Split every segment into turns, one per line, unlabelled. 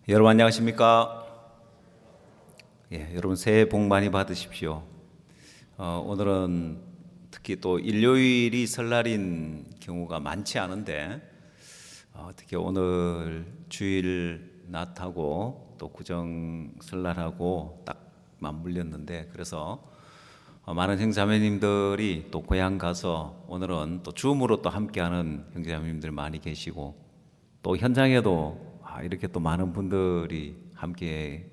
여러분 안녕하십니까? 여러분 새해 복 많이 받으십시오. 오늘은 특히 또 일요일이 설날인 경우가 많지 않은데 특히 오늘 주일 낮하고 또 구정 설날하고 딱 맞물렸는데 그래서 많은 형제자매님들이 또 고향 가서 오늘은 또 줌으로 또 함께하는 형제자매님들 많이 계시고 또 현장에도 이렇게 또 많은 분들이 함께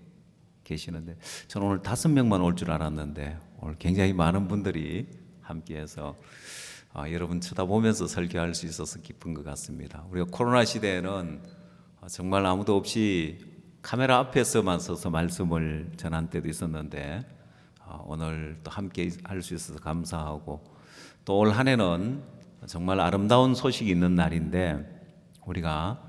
계시는데 저는 오늘 5명만 올 줄 알았는데 오늘 굉장히 많은 분들이 함께해서 여러분 쳐다보면서 설교할 수 있어서 기쁜 것 같습니다. 우리가 코로나 시대에는 정말 아무도 없이 카메라 앞에서만 서서 말씀을 전한 때도 있었는데 오늘 또 함께 할 수 있어서 감사하고 또 올 한 해는 정말 아름다운 소식이 있는 날인데 우리가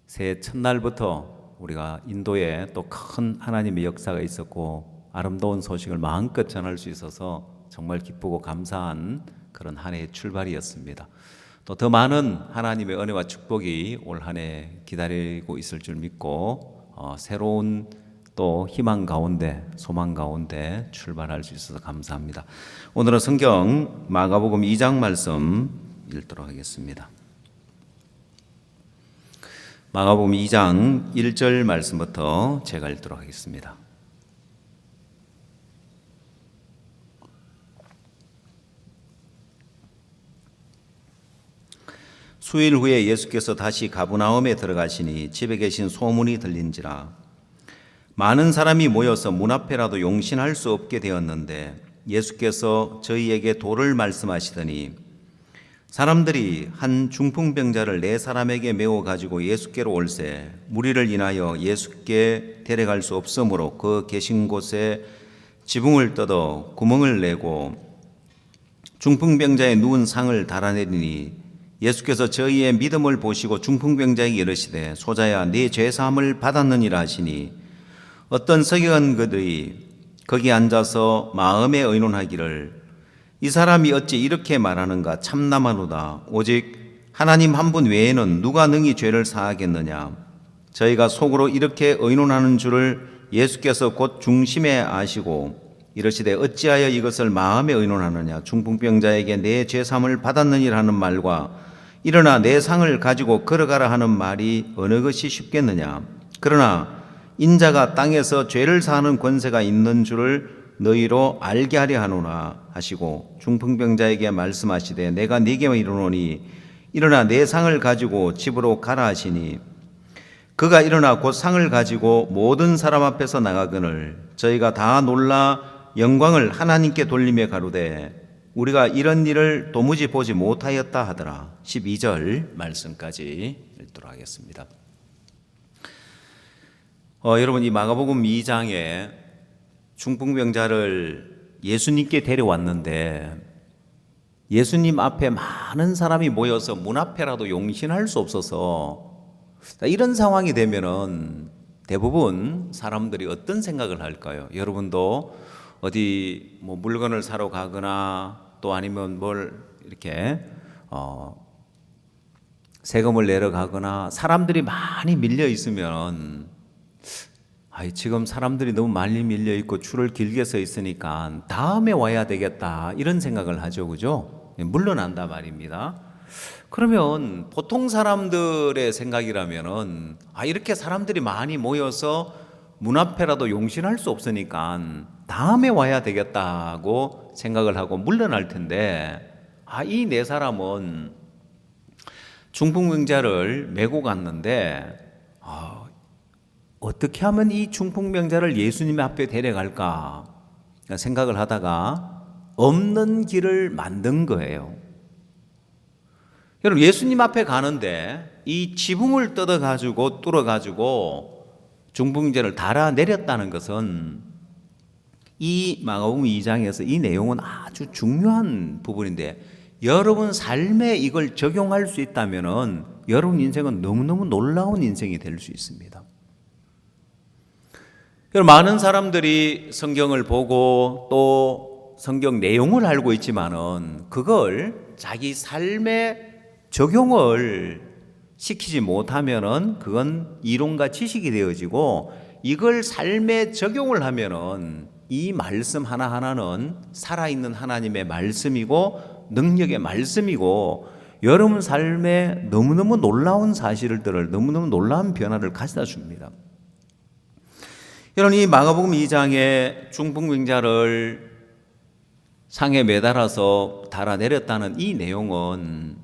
새해 첫날부터 우리가 인도에 또 큰 하나님의 역사가 있었고 아름다운 소식을 마음껏 전할 수 있어서 정말 기쁘고 감사한 그런 한 해의 출발이었습니다. 또 더 많은 하나님의 은혜와 축복이 올 한 해 기다리고 있을 줄 믿고 새로운 또 희망 가운데 소망 가운데 출발할 수 있어서 감사합니다. 오늘은 성경 마가복음 2장 말씀 읽도록 하겠습니다. 마가복음 2장 1절 말씀부터 제가 읽도록 하겠습니다. 수일 후에 예수께서 다시 가버나움에 들어가시니 집에 계신 소문이 들린지라 많은 사람이 모여서 문 앞에라도 용신할 수 없게 되었는데 예수께서 저희에게 도를 말씀하시더니 사람들이 한 중풍병자를 4사람에게 메워 가지고 예수께로 올세 무리를 인하여 예수께 데려갈 수 없으므로 그 계신 곳에 지붕을 뜯어 구멍을 내고 중풍병자의 누운 상을 달아내리니 예수께서 저희의 믿음을 보시고 중풍병자에게 이르시되 소자야 네 죄사함을 받았느니라 하시니 어떤 서기관 그들이 거기 앉아서 마음에 의논하기를 이 사람이 어찌 이렇게 말하는가 참나마노다. 오직 하나님 한 분 외에는 누가 능히 죄를 사하겠느냐. 저희가 속으로 이렇게 의논하는 줄을 예수께서 곧 중심에 아시고 이르시되 어찌하여 이것을 마음에 의논하느냐. 중풍병자에게 내 죄사함을 받았느니라 하는 말과 일어나 내 상을 가지고 걸어가라 하는 말이 어느 것이 쉽겠느냐. 그러나 인자가 땅에서 죄를 사하는 권세가 있는 줄을 너희로 알게 하려 하노라 하시고 중풍병자에게 말씀하시되 내가 네게 이르노니 일어나 내 상을 가지고 집으로 가라 하시니 그가 일어나 곧 상을 가지고 모든 사람 앞에서 나가거늘 저희가 다 놀라 영광을 하나님께 돌리며 가로되 우리가 이런 일을 도무지 보지 못하였다 하더라. 12절 말씀까지 읽도록 하겠습니다. 여러분 이 마가복음 2장에 중풍병자를 예수님께 데려왔는데 예수님 앞에 많은 사람이 모여서 문 앞에라도 용신할 수 없어서 이런 상황이 되면은 대부분 사람들이 어떤 생각을 할까요? 여러분도 어디 물건을 사러 가거나 또 아니면 뭘 이렇게 세금을 내러 가거나 사람들이 많이 밀려 있으면 지금 사람들이 너무 많이 밀려 있고 줄을 길게 서 있으니까 다음에 와야 되겠다 이런 생각을 하죠, 그죠? 물러난다 말입니다. 그러면 보통 사람들의 생각이라면은 이렇게 사람들이 많이 모여서 문 앞에라도 용신할 수 없으니까 다음에 와야 되겠다고 생각을 하고 물러날 텐데 이 4사람은 중풍병자를 메고 갔는데 어떻게 하면 이 중풍병자를 예수님 앞에 데려갈까 생각을 하다가 없는 길을 만든 거예요. 여러분 예수님 앞에 가는데 이 지붕을 뜯어가지고 뚫어가지고 중풍병자를 달아내렸다는 것은 이 마가복음 2장에서 이 내용은 아주 중요한 부분인데 여러분 삶에 이걸 적용할 수 있다면 여러분 인생은 너무너무 놀라운 인생이 될 수 있습니다. 많은 사람들이 성경을 보고 또 성경 내용을 알고 있지만은 그걸 자기 삶에 적용을 시키지 못하면은 그건 이론과 지식이 되어지고, 이걸 삶에 적용을 하면은 이 말씀 하나하나는 살아있는 하나님의 말씀이고 능력의 말씀이고, 여러분 삶에 너무너무 놀라운 사실들을, 너무너무 놀라운 변화를 가져다 줍니다. 여러분, 이 마가복음 2장에 중풍병자를 상에 매달아서 달아내렸다는 이 내용은,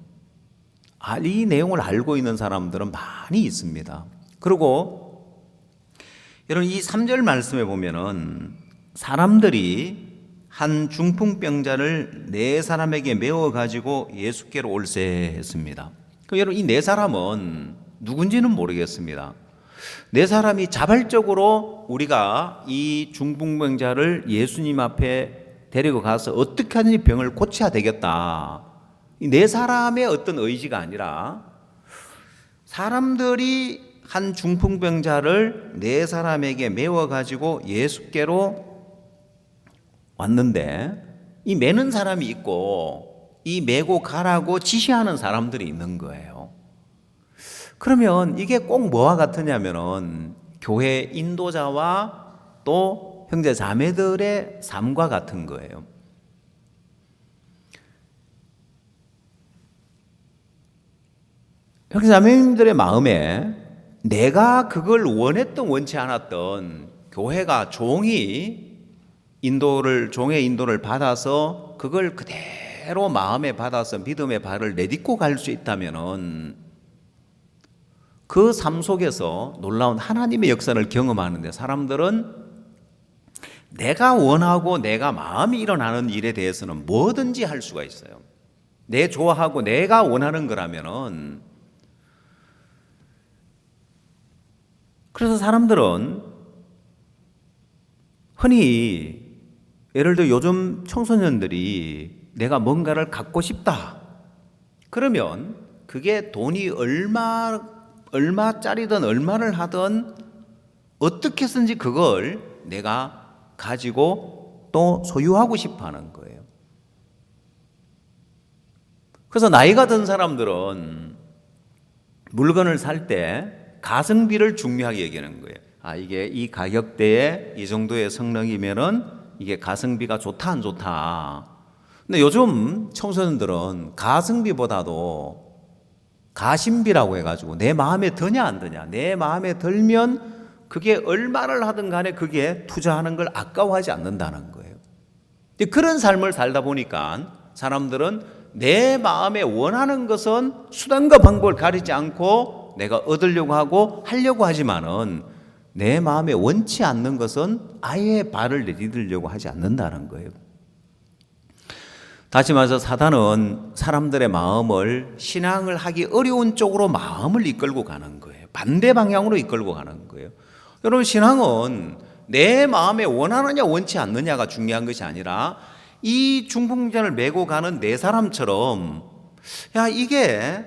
이 내용을 알고 있는 사람들은 많이 있습니다. 그리고 여러분, 이 3절 말씀에 보면은 사람들이 한 중풍병자를 네 사람에게 메워 가지고 예수께로 올세 했습니다. 여러분, 이 네 사람은 누군지는 모르겠습니다. 네 사람이 자발적으로 우리가 이 중풍병자를 예수님 앞에 데리고 가서 어떻게 하든지 병을 고쳐야 되겠다, 이 네 사람의 어떤 의지가 아니라 사람들이 한 중풍병자를 네 사람에게 메워 가지고 예수께로 왔는데, 이 매는 사람이 있고 이 메고 가라고 지시하는 사람들이 있는 거예요. 그러면 이게 꼭 뭐와 같으냐면은 교회 인도자와 또 형제 자매들의 삶과 같은 거예요. 형제 자매님들의 마음에 내가 그걸 원했던 원치 않았던, 교회가 종의 인도를 받아서 그걸 그대로 마음에 받아서 믿음의 발을 내딛고 갈 수 있다면은 그 삶 속에서 놀라운 하나님의 역사를 경험하는데, 사람들은 내가 원하고 내가 마음이 일어나는 일에 대해서는 뭐든지 할 수가 있어요. 내 좋아하고 내가 원하는 거라면은. 그래서 사람들은 흔히, 예를 들어 요즘 청소년들이 내가 뭔가를 갖고 싶다 그러면 그게 돈이 얼마짜리든 얼마를 하든 어떻게 해서든지 그걸 내가 가지고 또 소유하고 싶어 하는 거예요. 그래서 나이가 든 사람들은 물건을 살 때 가성비를 중요하게 여기는 거예요. 이게 이 가격대에 이 정도의 성능이면은 이게 가성비가 좋다 안 좋다. 근데 요즘 청소년들은 가성비보다도 가심비라고 해가지고 내 마음에 드냐 안 드냐, 내 마음에 들면 그게 얼마를 하든 간에 그게 투자하는 걸 아까워하지 않는다는 거예요. 그런 삶을 살다 보니까 사람들은 내 마음에 원하는 것은 수단과 방법을 가리지 않고 내가 얻으려고 하고 하려고 하지만은 내 마음에 원치 않는 것은 아예 발을 내디디려고 하지 않는다는 거예요. 다시 말해서 사단은 사람들의 마음을 신앙을 하기 어려운 쪽으로 마음을 이끌고 가는 거예요. 반대 방향으로 이끌고 가는 거예요. 여러분, 신앙은 내 마음에 원하느냐 원치 않느냐가 중요한 것이 아니라 이 중풍병자를 메고 가는 네 사람처럼, 이게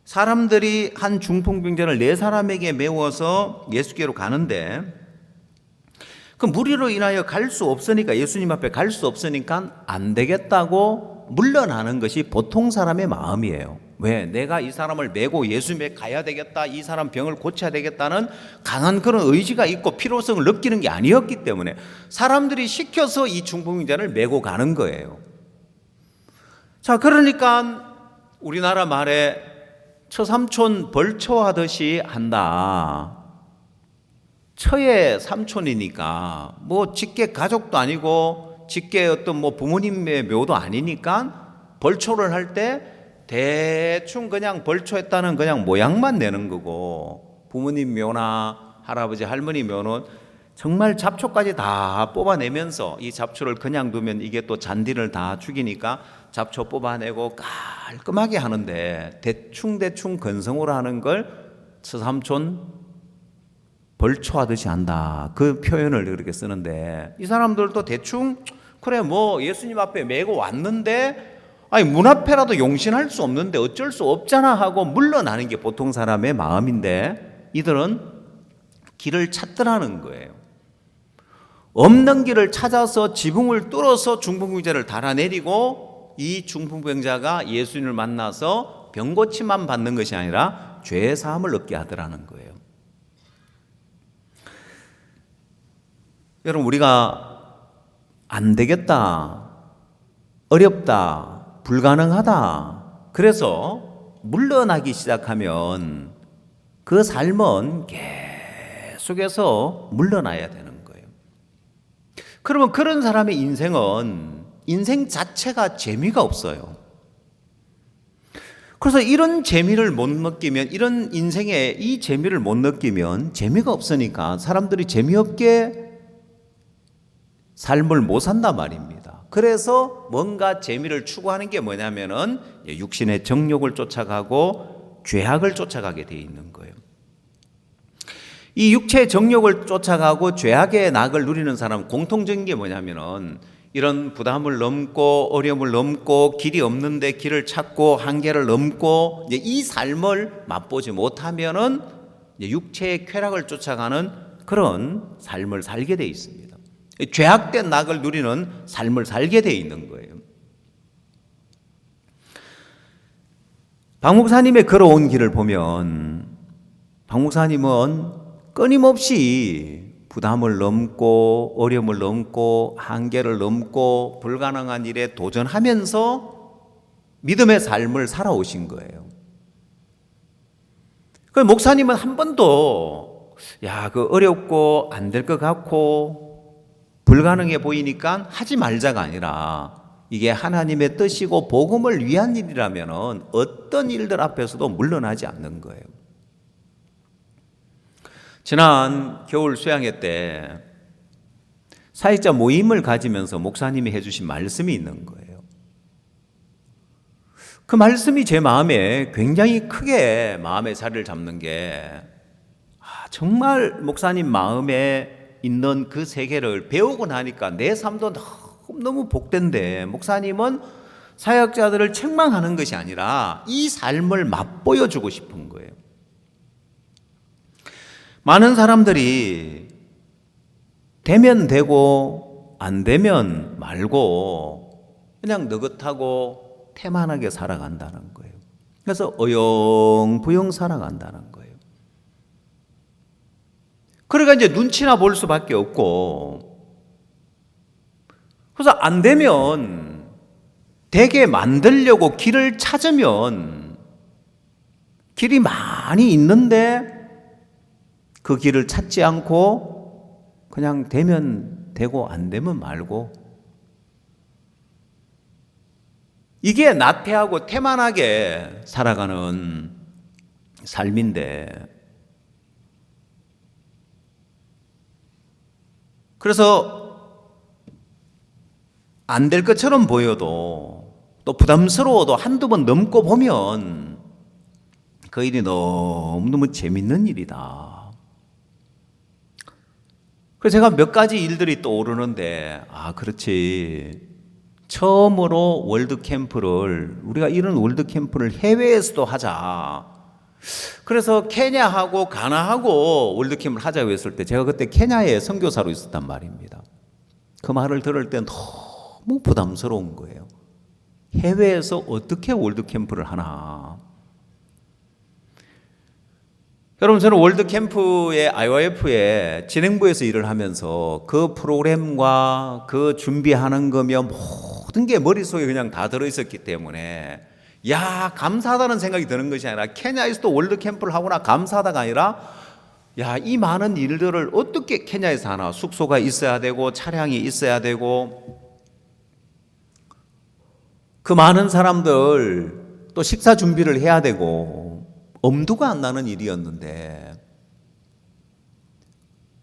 사람들이 한 중풍병자를 네 사람에게 메워서 예수께로 가는데, 그 무리로 인하여 갈 수 없으니까, 예수님 앞에 갈 수 없으니까 안 되겠다고 물러나는 것이 보통 사람의 마음이에요. 왜? 내가 이 사람을 메고 예수님에 가야 되겠다, 이 사람 병을 고쳐야 되겠다는 강한 그런 의지가 있고 필요성을 느끼는 게 아니었기 때문에 사람들이 시켜서 이 중풍병자를 메고 가는 거예요. 자, 그러니까 우리나라 말에 처삼촌 벌초하듯이 한다. 처의 삼촌이니까 뭐 직계 가족도 아니고 직계 어떤 뭐 부모님의 묘도 아니니까 벌초를 할 때 대충 그냥 벌초했다는 그냥 모양만 내는 거고, 부모님 묘나 할아버지 할머니 묘는 정말 잡초까지 다 뽑아내면서, 이 잡초를 그냥 두면 이게 또 잔디를 다 죽이니까 잡초 뽑아내고 깔끔하게 하는데, 대충 건성으로 하는 걸 처삼촌 벌초하듯이 한다, 그 표현을 그렇게 쓰는데, 이 사람들도 대충 그래 뭐 예수님 앞에 메고 왔는데 문 앞에라도 용신할 수 없는데 어쩔 수 없잖아 하고 물러나는 게 보통 사람의 마음인데, 이들은 길을 찾더라는 거예요. 없는 길을 찾아서 지붕을 뚫어서 중풍병자를 달아내리고, 이 중풍병자가 예수님을 만나서 병고침만 받는 것이 아니라 죄 사함을 얻게 하더라는 거예요. 여러분, 우리가 안 되겠다, 어렵다, 불가능하다, 그래서 물러나기 시작하면 그 삶은 계속해서 물러나야 되는 거예요. 그러면 그런 사람의 인생 자체가 재미가 없어요. 그래서 이런 재미를 못 느끼면, 이런 인생에 이 재미를 못 느끼면 재미가 없으니까 사람들이 재미없게 삶을 못 산단 말입니다. 그래서 뭔가 재미를 추구하는 게 뭐냐면은 육신의 정욕을 쫓아가고 죄악을 쫓아가게 돼 있는 거예요. 이 육체의 정욕을 쫓아가고 죄악의 낙을 누리는 사람 공통적인 게 뭐냐면은 이런 부담을 넘고 어려움을 넘고 길이 없는데 길을 찾고 한계를 넘고 이 삶을 맛보지 못하면은 육체의 쾌락을 쫓아가는 그런 삶을 살게 돼 있습니다. 죄악된 낙을 누리는 삶을 살게 돼 있는 거예요. 박 목사님의 걸어온 길을 보면 박 목사님은 끊임없이 부담을 넘고 어려움을 넘고 한계를 넘고 불가능한 일에 도전하면서 믿음의 삶을 살아오신 거예요. 그 목사님은 한 번도 그 어렵고 안 될 것 같고 불가능해 보이니까 하지 말자가 아니라 이게 하나님의 뜻이고 복음을 위한 일이라면 어떤 일들 앞에서도 물러나지 않는 거예요. 지난 겨울 수양회 때 사역자 모임을 가지면서 목사님이 해주신 말씀이 있는 거예요. 그 말씀이 제 마음에 굉장히 크게 마음의 자리를 잡는 게 정말 목사님 마음에 있는 그 세계를 배우고 나니까 내 삶도 너무 복된데, 목사님은 사역자들을 책망하는 것이 아니라 이 삶을 맛보여주고 싶은 거예요. 많은 사람들이 되면 되고 안 되면 말고 그냥 느긋하고 태만하게 살아간다는 거예요. 그래서 어영부영 살아간다는 거예요. 그러니까 이제 눈치나 볼 수밖에 없고, 그래서 안 되면 되게 만들려고 길을 찾으면 길이 많이 있는데 그 길을 찾지 않고 그냥 되면 되고 안 되면 말고, 이게 나태하고 태만하게 살아가는 삶인데, 그래서 안 될 것처럼 보여도 또 부담스러워도 한두 번 넘고 보면 그 일이 너무너무 재밌는 일이다. 그래서 제가 몇 가지 일들이 떠오르는데, 그렇지, 처음으로 월드캠프를, 우리가 이런 월드캠프를 해외에서도 하자. 그래서 케냐하고 가나하고 월드캠프를 하자고 했을 때 제가 그때 케냐에 선교사로 있었단 말입니다. 그 말을 들을 때 너무 부담스러운 거예요. 해외에서 어떻게 월드캠프를 하나. 여러분, 저는 월드캠프의 IYF의 진행부에서 일을 하면서 그 프로그램과 그 준비하는 거며 모든 게 머릿속에 그냥 다 들어있었기 때문에 감사하다는 생각이 드는 것이 아니라, 케냐에서도 월드캠프를 하거나 감사하다가 아니라 이 많은 일들을 어떻게 케냐에서 하나. 숙소가 있어야 되고 차량이 있어야 되고 그 많은 사람들 또 식사 준비를 해야 되고 엄두가 안 나는 일이었는데,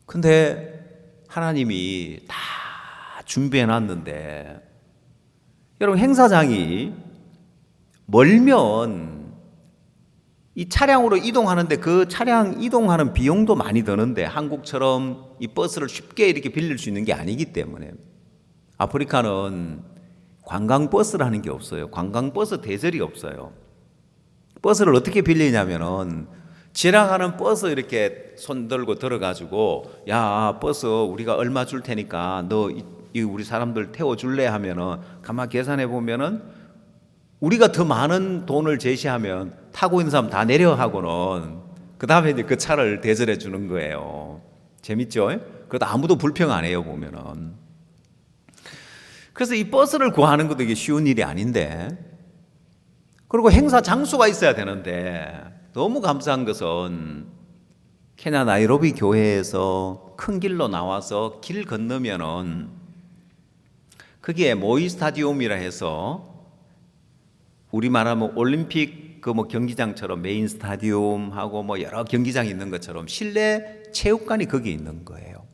근데 하나님이 다 준비해 놨는데, 여러분, 행사장이 멀면 이 차량으로 이동하는데 그 차량 이동하는 비용도 많이 드는데, 한국처럼 이 버스를 쉽게 이렇게 빌릴 수 있는 게 아니기 때문에, 아프리카는 관광버스라는 게 없어요. 관광버스 대절이 없어요. 버스를 어떻게 빌리냐면은 지나가는 버스 이렇게 손 들고 들어가지고, 버스 우리가 얼마 줄 테니까 너 우리 사람들 태워줄래 하면은 가만 계산해 보면은 우리가 더 많은 돈을 제시하면 타고 있는 사람 다 내려 하고는 그 다음에 이제 그 차를 대절해 주는 거예요. 재밌죠? 그래도 아무도 불평 안 해요, 보면은. 그래서 이 버스를 구하는 것도 이게 쉬운 일이 아닌데, 그리고 행사 장소가 있어야 되는데, 너무 감사한 것은 케냐 나이로비 교회에서 큰 길로 나와서 길 건너면은 거기에 모이 스타디움이라 해서 우리 말하면 올림픽 그 뭐 경기장처럼 메인 스타디움하고 뭐 여러 경기장이 있는 것처럼 실내 체육관이 거기 있는 거예요.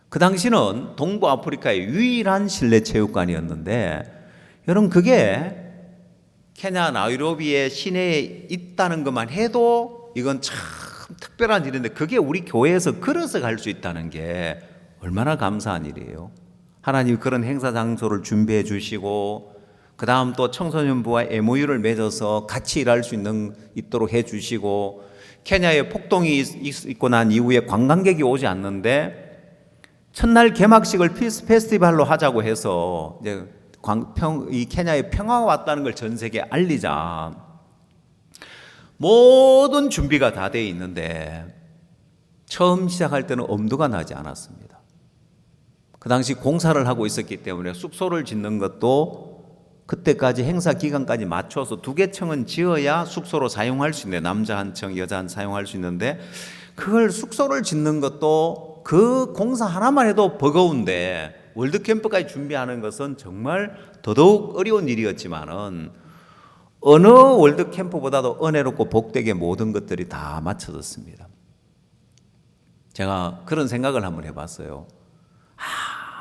그 당시는 동부 아프리카의 유일한 실내 체육관이었는데, 여러분 그게 케냐 나이로비의 시내에 있다는 것만 해도 이건 참 특별한 일인데, 그게 우리 교회에서 걸어서 갈 수 있다는 게 얼마나 감사한 일이에요. 하나님이 그런 행사 장소를 준비해 주시고, 그 다음 또 청소년부와 MOU를 맺어서 같이 일할 수 있도록 해 주시고, 케냐에 폭동이 있고 난 이후에 관광객이 오지 않는데 첫날 개막식을 페스티벌로 하자고 해서 이제 이 케냐에 평화가 왔다는 걸 전 세계에 알리자 모든 준비가 다 돼 있는데, 처음 시작할 때는 엄두가 나지 않았습니다. 그 당시 공사를 하고 있었기 때문에 숙소를 짓는 것도 그때까지 행사 기간까지 맞춰서 2개 층은 지어야 숙소로 사용할 수 있는데, 남자 한 층, 여자 한 사용할 수 있는데, 그걸 숙소를 짓는 것도 그 공사 하나만 해도 버거운데 월드캠프까지 준비하는 것은 정말 더더욱 어려운 일이었지만은 어느 월드캠프보다도 은혜롭고 복되게 모든 것들이 다 맞춰졌습니다. 제가 그런 생각을 한번 해봤어요.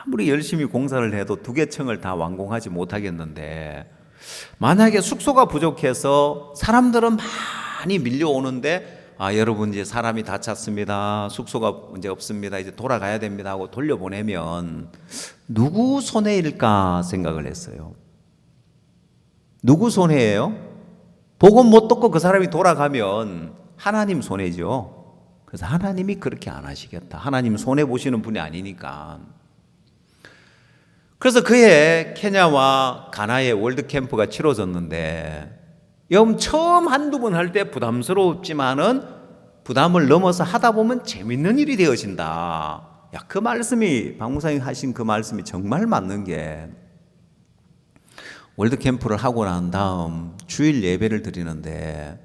아무리 열심히 공사를 해도 2개 층을 다 완공하지 못하겠는데, 만약에 숙소가 부족해서 사람들은 많이 밀려오는데, 여러분 이제 사람이 다 찼습니다, 숙소가 문제 없습니다, 이제 돌아가야 됩니다 하고 돌려보내면 누구 손해일까 생각을 했어요. 누구 손해예요? 복음 못 듣고 그 사람이 돌아가면 하나님 손해죠. 그래서 하나님이 그렇게 안 하시겠다, 하나님 손해 보시는 분이 아니니까. 그래서 그해 케냐와 가나의 월드캠프가 치러졌는데, 여러분 처음 한두 번 할 때 부담스럽지만은 부담을 넘어서 하다 보면 재밌는 일이 되어진다. 그 말씀이, 박 목사님 하신 그 말씀이 정말 맞는 게, 월드캠프를 하고 난 다음 주일 예배를 드리는데,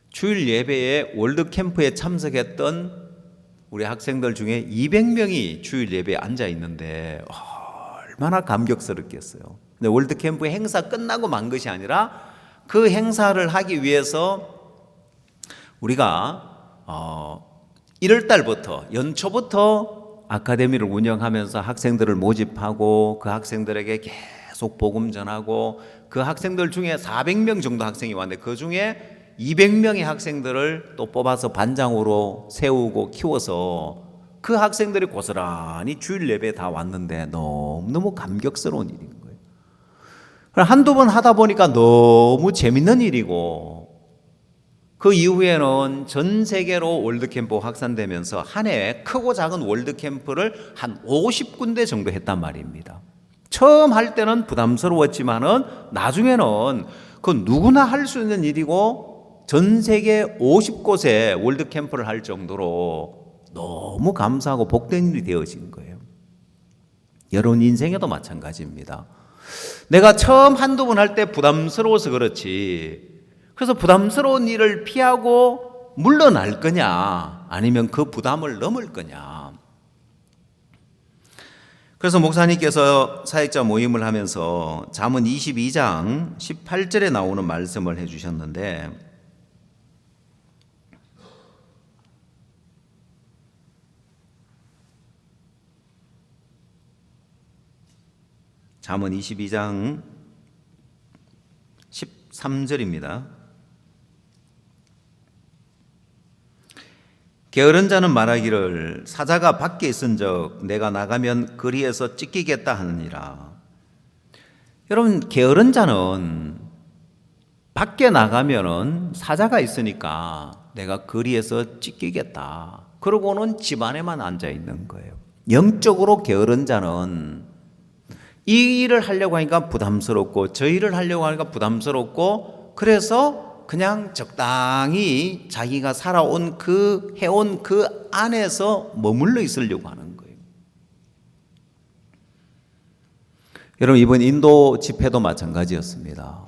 주일 예배에 월드캠프에 참석했던 우리 학생들 중에 200명이 주일 예배에 앉아 있는데 얼마나 감격스럽겠어요. 근데 월드캠프 행사 끝나고 만 것이 아니라 그 행사를 하기 위해서 우리가 1월 달부터, 연초부터 아카데미를 운영하면서 학생들을 모집하고 그 학생들에게 계속 복음 전하고, 그 학생들 중에 400명 정도 학생이 왔는데 그 중에 200명의 학생들을 또 뽑아서 반장으로 세우고 키워서 그 학생들이 고스란히 주일 예배에 다 왔는데 너무너무 감격스러운 일인 거예요. 한두 번 하다 보니까 너무 재밌는 일이고, 그 이후에는 전 세계로 월드캠프 확산되면서 한 해에 크고 작은 월드캠프를 한 50군데 정도 했단 말입니다. 처음 할 때는 부담스러웠지만은 나중에는 그 누구나 할 수 있는 일이고, 전 세계 50곳에 월드캠프를 할 정도로 너무 감사하고 복된 일이 되어진 거예요. 여러분 인생에도 마찬가지입니다. 내가 처음 한두 번 할 때 부담스러워서 그렇지, 그래서 부담스러운 일을 피하고 물러날 거냐, 아니면 그 부담을 넘을 거냐. 그래서 목사님께서 사역자 모임을 하면서 잠언 22장 18절에 나오는 말씀을 해주셨는데, 잠언 22장 13절입니다. 게으른 자는 말하기를 사자가 밖에 있은즉 내가 나가면 거리에서 찢기겠다 하느니라. 여러분, 게으른 자는 밖에 나가면은 사자가 있으니까 내가 거리에서 찢기겠다, 그러고는 집 안에만 앉아 있는 거예요. 영적으로 게으른 자는 이 일을 하려고 하니까 부담스럽고 저 일을 하려고 하니까 부담스럽고, 그래서 그냥 적당히 자기가 살아온 해온 그 안에서 머물러 있으려고 하는 거예요. 여러분, 이번 인도 집회도 마찬가지였습니다.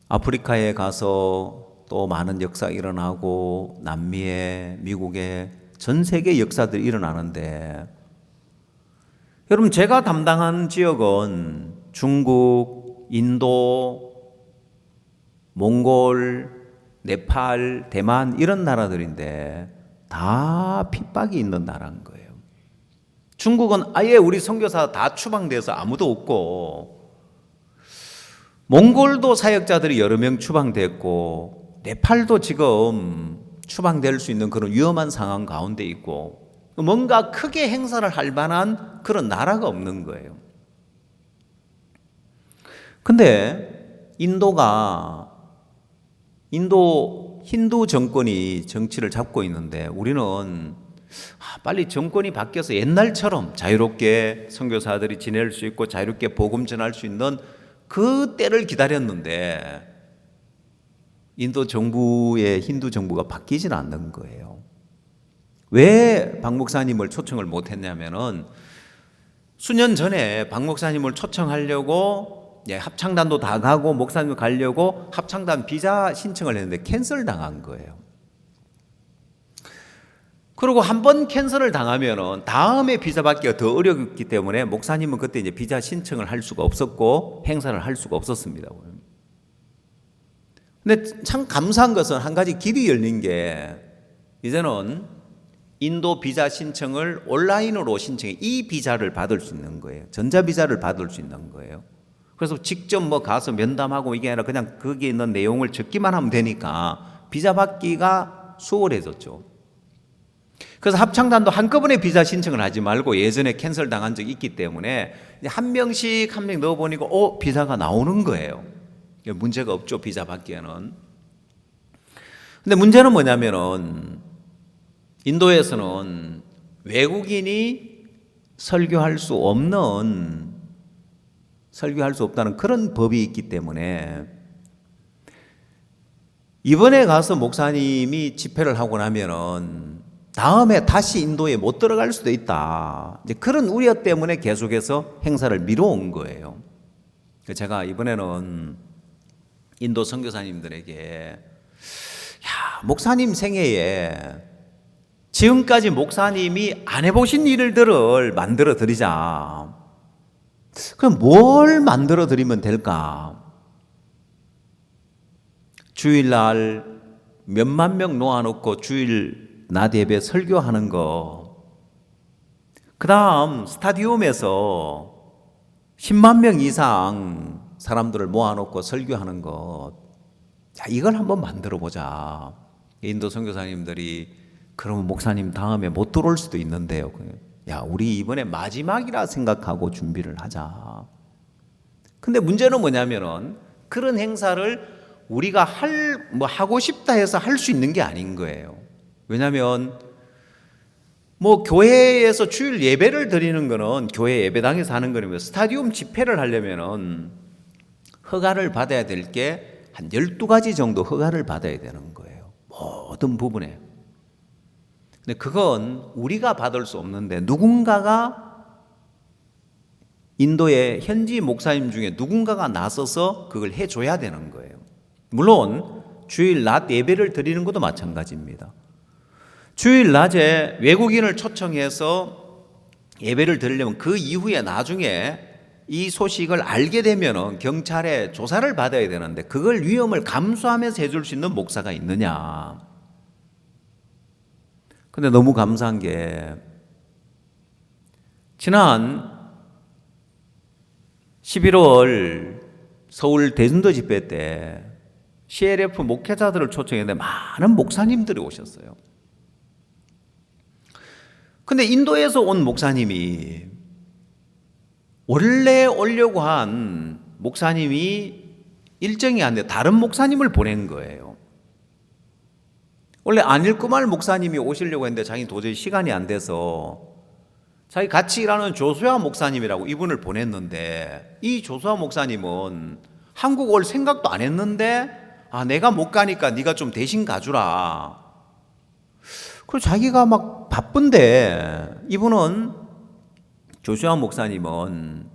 아프리카에 가서 또 많은 역사가 일어나고 남미에, 미국에 전 세계 역사들이 일어나는데, 여러분, 제가 담당한 지역은 중국, 인도, 몽골, 네팔, 대만 이런 나라들인데 다 핍박이 있는 나라인 거예요. 중국은 아예 우리 선교사 다 추방돼서 아무도 없고, 몽골도 사역자들이 여러 명 추방됐고, 네팔도 지금 추방될 수 있는 그런 위험한 상황 가운데 있고, 뭔가 크게 행사를 할 만한 그런 나라가 없는 거예요. 근데 인도 힌두 정권이 정치를 잡고 있는데, 우리는 빨리 정권이 바뀌어서 옛날처럼 자유롭게 선교사들이 지낼 수 있고 자유롭게 복음 전할 수 있는 그 때를 기다렸는데, 인도 정부의 힌두 정부가 바뀌질 않는 거예요. 왜 박 목사님을 초청을 못했냐면은, 수년 전에 박 목사님을 초청하려고 합창단도 다 가고 목사님 가려고 합창단 비자 신청을 했는데 캔슬 당한 거예요. 그리고 한번 캔슬을 당하면은 다음에 비자 받기가 더 어렵기 때문에 목사님은 그때 이제 비자 신청을 할 수가 없었고 행사를 할 수가 없었습니다. 근데 참 감사한 것은 한 가지 길이 열린 게, 이제는 인도 비자 신청을 온라인으로 신청해 이 비자를 받을 수 있는 거예요. 전자 비자를 받을 수 있는 거예요. 그래서 직접 가서 면담하고 이게 아니라 그냥 거기에 있는 내용을 적기만 하면 되니까 비자 받기가 수월해졌죠. 그래서 합창단도 한꺼번에 비자 신청을 하지 말고 예전에 캔슬 당한 적이 있기 때문에 한 명씩 넣어보니까 비자가 나오는 거예요. 문제가 없죠, 비자 받기에는. 근데 문제는 뭐냐면은, 인도에서는 외국인이 설교할 수 없다는 그런 법이 있기 때문에, 이번에 가서 목사님이 집회를 하고 나면은 다음에 다시 인도에 못 들어갈 수도 있다, 이제 그런 우려 때문에 계속해서 행사를 미뤄온 거예요. 제가 이번에는 인도 선교사님들에게, 목사님 생애에 지금까지 목사님이 안 해보신 일들을 만들어 드리자. 그럼 뭘 만들어 드리면 될까? 주일날 몇만 명 놓아놓고 주일 낮 예배 설교하는 거, 그 다음 스타디움에서 10만 명 이상 사람들을 모아놓고 설교하는 것, 이걸 한번 만들어 보자. 인도 선교사님들이, 그러면 목사님 다음에 못 들어올 수도 있는데요, 우리 이번에 마지막이라 생각하고 준비를 하자. 근데 문제는 뭐냐면은, 그런 행사를 우리가 하고 싶다 해서 할 수 있는 게 아닌 거예요. 왜냐하면 교회에서 주일 예배를 드리는 거는 교회 예배당에서 하는 거라면, 스타디움 집회를 하려면은 허가를 받아야 될 게 한 12가지 정도 허가를 받아야 되는 거예요, 모든 부분에. 근데 그건 우리가 받을 수 없는데, 누군가가, 인도의 현지 목사님 중에 누군가가 나서서 그걸 해줘야 되는 거예요. 물론 주일 낮 예배를 드리는 것도 마찬가지입니다. 주일 낮에 외국인을 초청해서 예배를 드리려면 그 이후에 나중에 이 소식을 알게 되면 경찰에 조사를 받아야 되는데, 그걸 위험을 감수하면서 해줄 수 있는 목사가 있느냐. 근데 너무 감사한 게, 지난 11월 서울 대전도 집회 때 CLF 목회자들을 초청했는데 많은 목사님들이 오셨어요. 근데 인도에서 온 목사님이, 원래 오려고 한 목사님이 일정이 안 돼 다른 목사님을 보낸 거예요. 원래 안일구말 목사님이 오시려고 했는데 자기 도저히 시간이 안 돼서 자기 같이 일하는 조수아 목사님이라고 이분을 보냈는데, 이 조수아 목사님은 한국 올 생각도 안 했는데 내가 못 가니까 네가 좀 대신 가주라. 그리고 자기가 막 바쁜데, 이분은 조슈아 목사님은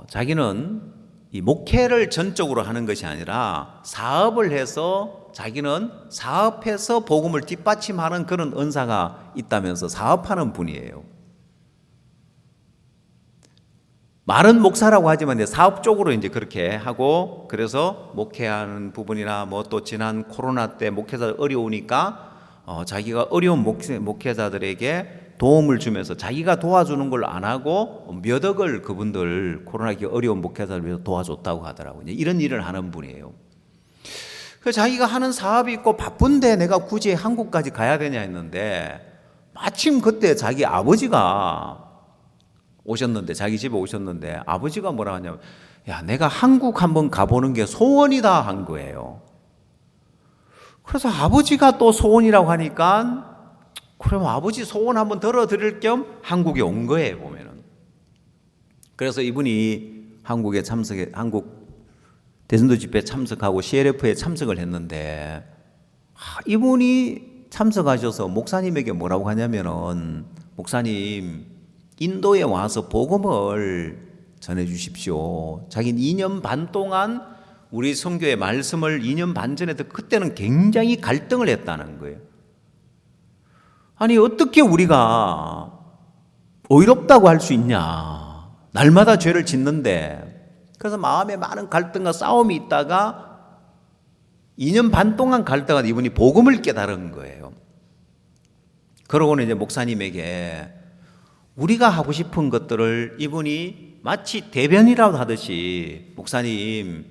자기는 이 목회를 전적으로 하는 것이 아니라 사업을 해서 자기는 사업해서 복음을 뒷받침하는 그런 은사가 있다면서 사업하는 분이에요. 말은 목사라고 하지만 이제 사업적으로 이제 그렇게 하고, 그래서 목회하는 부분이나 뭐 또 지난 코로나 때 목회자 어려우니까 자기가 어려운 목회자들에게 도움을 주면서 자기가 도와주는 걸 안 하고 몇 억을 그분들 코로나 어려운 목회자를 위해서 도와줬다고 하더라고요. 이런 일을 하는 분이에요. 그래서 자기가 하는 사업이 있고 바쁜데 내가 굳이 한국까지 가야 되냐 했는데, 마침 그때 자기 아버지가 오셨는데, 자기 집에 오셨는데 아버지가 뭐라 하냐면, 야, 내가 한국 한번 가보는 게 소원이다 한 거예요. 그래서 아버지가 또 소원이라고 하니까, 그럼 아버지 소원 한번 들어드릴 겸 한국에 온 거예요, 보면은. 그래서 이분이 한국 대선도 집회에 참석하고 CLF에 참석을 했는데, 이분이 참석하셔서 목사님에게 뭐라고 하냐면은, 목사님, 인도에 와서 복음을 전해 주십시오. 자기는 2년 반 동안 우리 선교의 말씀을 2년 반 전에 그때는 굉장히 갈등을 했다는 거예요. 아니, 어떻게 우리가 의롭다고 할 수 있냐. 날마다 죄를 짓는데. 그래서 마음에 많은 갈등과 싸움이 있다가 2년 반 동안 갈등하다 이분이 복음을 깨달은 거예요. 그러고는 이제 목사님에게 우리가 하고 싶은 것들을 이분이 마치 대변이라도 하듯이, 목사님,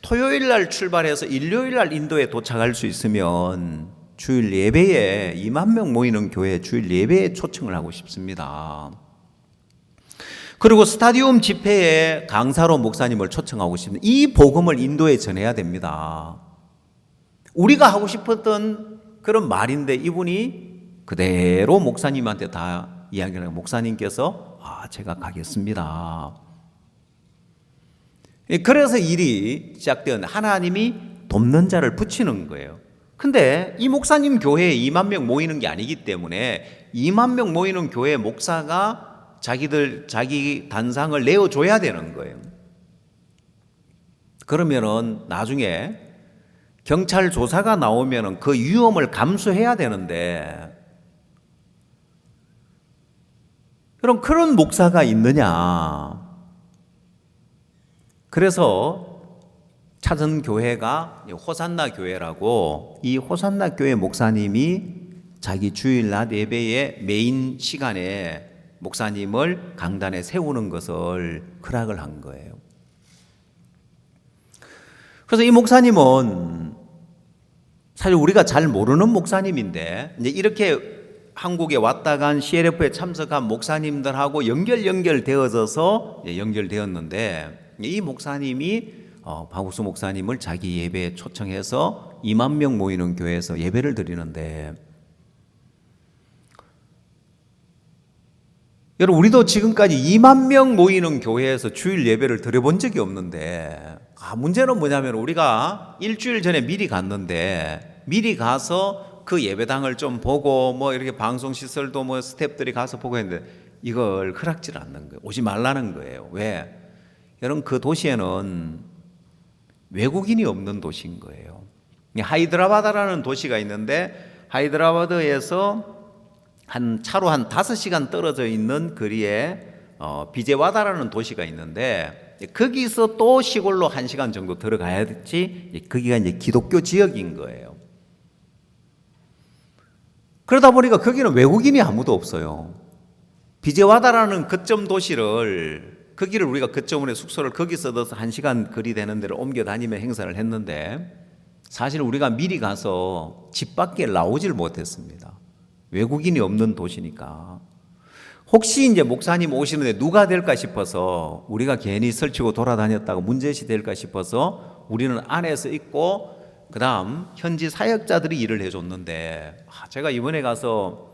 토요일 날 출발해서 일요일 날 인도에 도착할 수 있으면 주일 예배에 2만 명 모이는 교회 주일 예배에 초청을 하고 싶습니다. 그리고 스타디움 집회에 강사로 목사님을 초청하고 싶습니다. 이 복음을 인도에 전해야 됩니다. 우리가 하고 싶었던 그런 말인데 이분이 그대로 목사님한테 다 이야기를 하고, 목사님께서 제가 가겠습니다. 그래서 일이 시작되었는데 하나님이 돕는 자를 붙이는 거예요. 근데 이 목사님 교회에 2만 명 모이는 게 아니기 때문에 2만 명 모이는 교회 목사가 자기 단상을 내어줘야 되는 거예요. 그러면은 나중에 경찰 조사가 나오면은 그 위험을 감수해야 되는데, 그럼 그런 목사가 있느냐? 그래서 찾은 교회가 호산나 교회라고, 이 호산나 교회 목사님이 자기 주일 낮 예배의 메인 시간에 목사님을 강단에 세우는 것을 허락을 한 거예요. 그래서 이 목사님은 사실 우리가 잘 모르는 목사님인데, 이제 이렇게 한국에 왔다 간 CLF에 참석한 목사님들하고 연결되어져서 연결되었는데, 이 목사님이 박우수 목사님을 자기 예배에 초청해서 2만 명 모이는 교회에서 예배를 드리는데, 여러분, 우리도 지금까지 2만 명 모이는 교회에서 주일 예배를 드려본 적이 없는데, 문제는 뭐냐면 우리가 일주일 전에 미리 갔는데, 미리 가서 그 예배당을 좀 보고 뭐 이렇게 방송 시설도 뭐 스태프들이 가서 보고 했는데 이걸 허락질 않는 거예요. 오지 말라는 거예요. 왜? 여러분, 그 도시에는 외국인이 없는 도시인 거예요. 하이드라바드라는 도시가 있는데, 하이드라바드에서 차로 한 5시간 떨어져 있는 거리에 비제와다라는 도시가 있는데, 거기서 또 시골로 1시간 정도 들어가야지, 거기가 이제 기독교 지역인 거예요. 그러다 보니까 거기는 외국인이 아무도 없어요. 비제와다라는 거점 도시를, 거기를 우리가 거점으로 숙소를 거기서 넣어서 1시간 거리 되는 데를 옮겨 다니며 행사를 했는데, 사실 우리가 미리 가서 집 밖에 나오질 못했습니다. 외국인이 없는 도시니까. 혹시 이제 목사님 오시는데 누가 될까 싶어서, 우리가 괜히 설치고 돌아다녔다가 문제시 될까 싶어서 우리는 안에서 있고, 그 다음 현지 사역자들이 일을 해줬는데, 제가 이번에 가서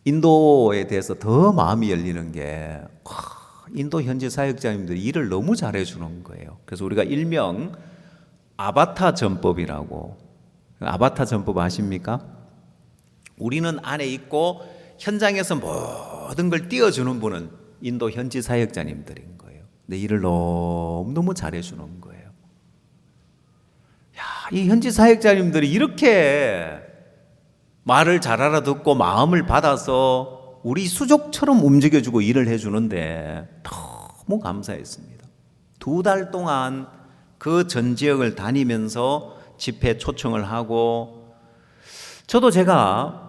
인도에 대해서 더 마음이 열리는 게, 인도 현지 사역자님들이 일을 너무 잘해주는 거예요. 그래서 우리가 일명 아바타 전법이라고. 아바타 전법 아십니까? 우리는 안에 있고 현장에서 모든 걸 띄워주는 분은 인도 현지 사역자님들인 거예요. 내 일을 너무너무 잘해주는 거예요. 야, 이 현지 사역자님들이 이렇게 말을 잘 알아듣고 마음을 받아서 우리 수족처럼 움직여주고 일을 해주는데 너무 감사했습니다. 2달 동안 그 전 지역을 다니면서 집회 초청을 하고, 저도 제가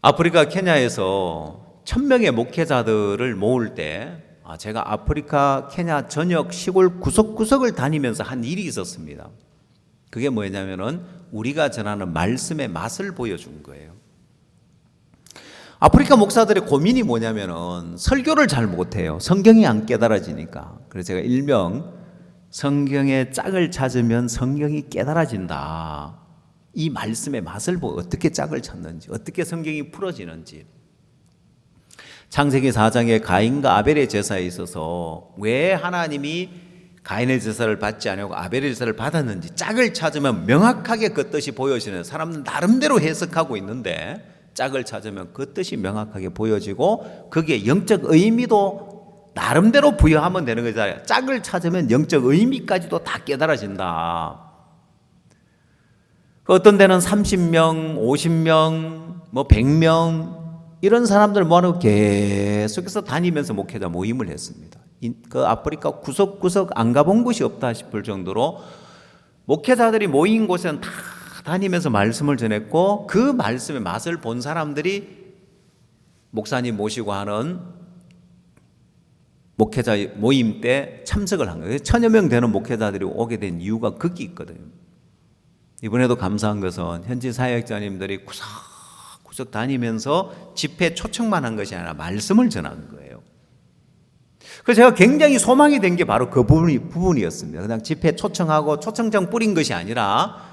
아프리카 케냐에서 1000명의 목회자들을 모을 때 제가 아프리카 케냐 전역 시골 구석구석을 다니면서 한 일이 있었습니다. 그게 뭐냐면은 우리가 전하는 말씀의 맛을 보여준 거예요. 아프리카 목사들의 고민이 뭐냐면은 설교를 잘 못해요. 성경이 안 깨달아지니까. 그래서 제가 일명 성경의 짝을 찾으면 성경이 깨달아진다. 이 말씀의 맛을 보고 어떻게 짝을 찾는지, 어떻게 성경이 풀어지는지. 창세기 4장에 가인과 아벨의 제사에 있어서 왜 하나님이 가인의 제사를 받지 않고 아벨의 제사를 받았는지 짝을 찾으면 명확하게 그 뜻이 보여지는, 사람은 나름대로 해석하고 있는데 짝을 찾으면 그 뜻이 명확하게 보여지고 거기에 영적 의미도 나름대로 부여하면 되는 거잖아요. 짝을 찾으면 영적 의미까지도 다 깨달아진다. 어떤 데는 30명, 50명, 100명 이런 사람들 모아놓고 계속해서 다니면서 목회자 모임을 했습니다. 그 아프리카 구석구석 안 가본 곳이 없다 싶을 정도로 목회자들이 모인 곳에는 다 다니면서 말씀을 전했고, 그 말씀의 맛을 본 사람들이 목사님 모시고 하는 목회자 모임 때 참석을 한 거예요. 1000여 명 되는 목회자들이 오게 된 이유가 거기 있거든요. 이번에도 감사한 것은 현지 사역자님들이 구석구석 다니면서 집회 초청만 한 것이 아니라 말씀을 전한 거예요. 그래서 제가 굉장히 소망이 된 게 바로 그 부분이었습니다. 그냥 집회 초청하고 초청장 뿌린 것이 아니라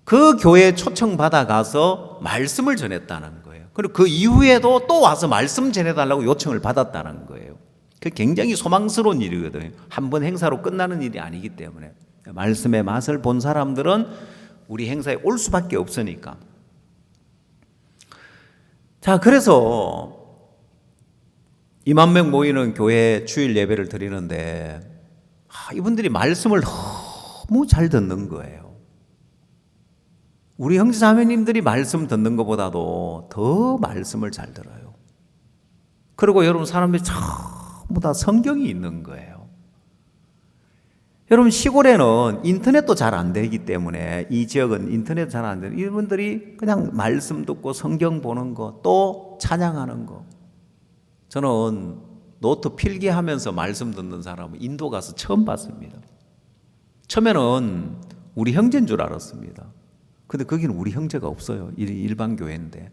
그 교회에 초청받아 가서 말씀을 전했다는 거예요. 그리고 그 이후에도 또 와서 말씀 전해달라고 요청을 받았다는 거예요. 그게 굉장히 소망스러운 일이거든요. 한 번 행사로 끝나는 일이 아니기 때문에. 말씀의 맛을 본 사람들은 우리 행사에 올 수밖에 없으니까. 자, 그래서 2만 명 모이는 교회 주일 예배를 드리는데 이분들이 말씀을 너무 잘 듣는 거예요. 우리 형제자매님들이 말씀 듣는 것보다도 더 말씀을 잘 들어요. 그리고 여러분, 사람들이 전부 다 성경이 있는 거예요. 여러분, 시골에는 인터넷도 잘 안 되기 때문에, 이 지역은 인터넷 잘 안 되는, 이분들이 그냥 말씀 듣고 성경 보는 거, 또 찬양하는 거. 저는 노트 필기하면서 말씀 듣는 사람은 인도 가서 처음 봤습니다. 처음에는 우리 형제인 줄 알았습니다. 근데 거기는 우리 형제가 없어요. 일반 교회인데.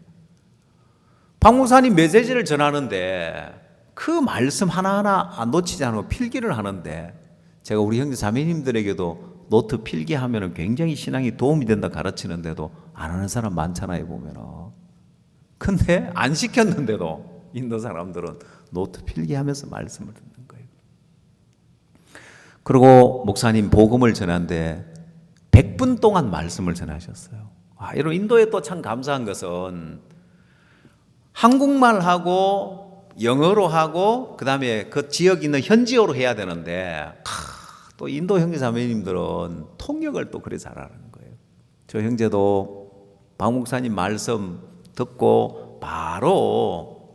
박 목사님 메시지를 전하는데 그 말씀 하나하나 안 놓치지 않고 필기를 하는데, 제가 우리 형제 자매님들에게도 노트 필기하면 굉장히 신앙이 도움이 된다 가르치는데도 안 하는 사람 많잖아요, 보면은. 근데 안 시켰는데도 인도 사람들은 노트 필기하면서 말씀을 듣는 거예요. 그리고 목사님 복음을 전하는데 100분 동안 말씀을 전하셨어요. 여러분, 인도에 또 참 감사한 것은 한국말하고 영어로 하고 그 다음에 그 지역에 있는 현지어로 해야 되는데 또 인도 형제 자매님들은 통역을 또 그래 잘하는 거예요. 저 형제도 박 목사님 말씀 듣고 바로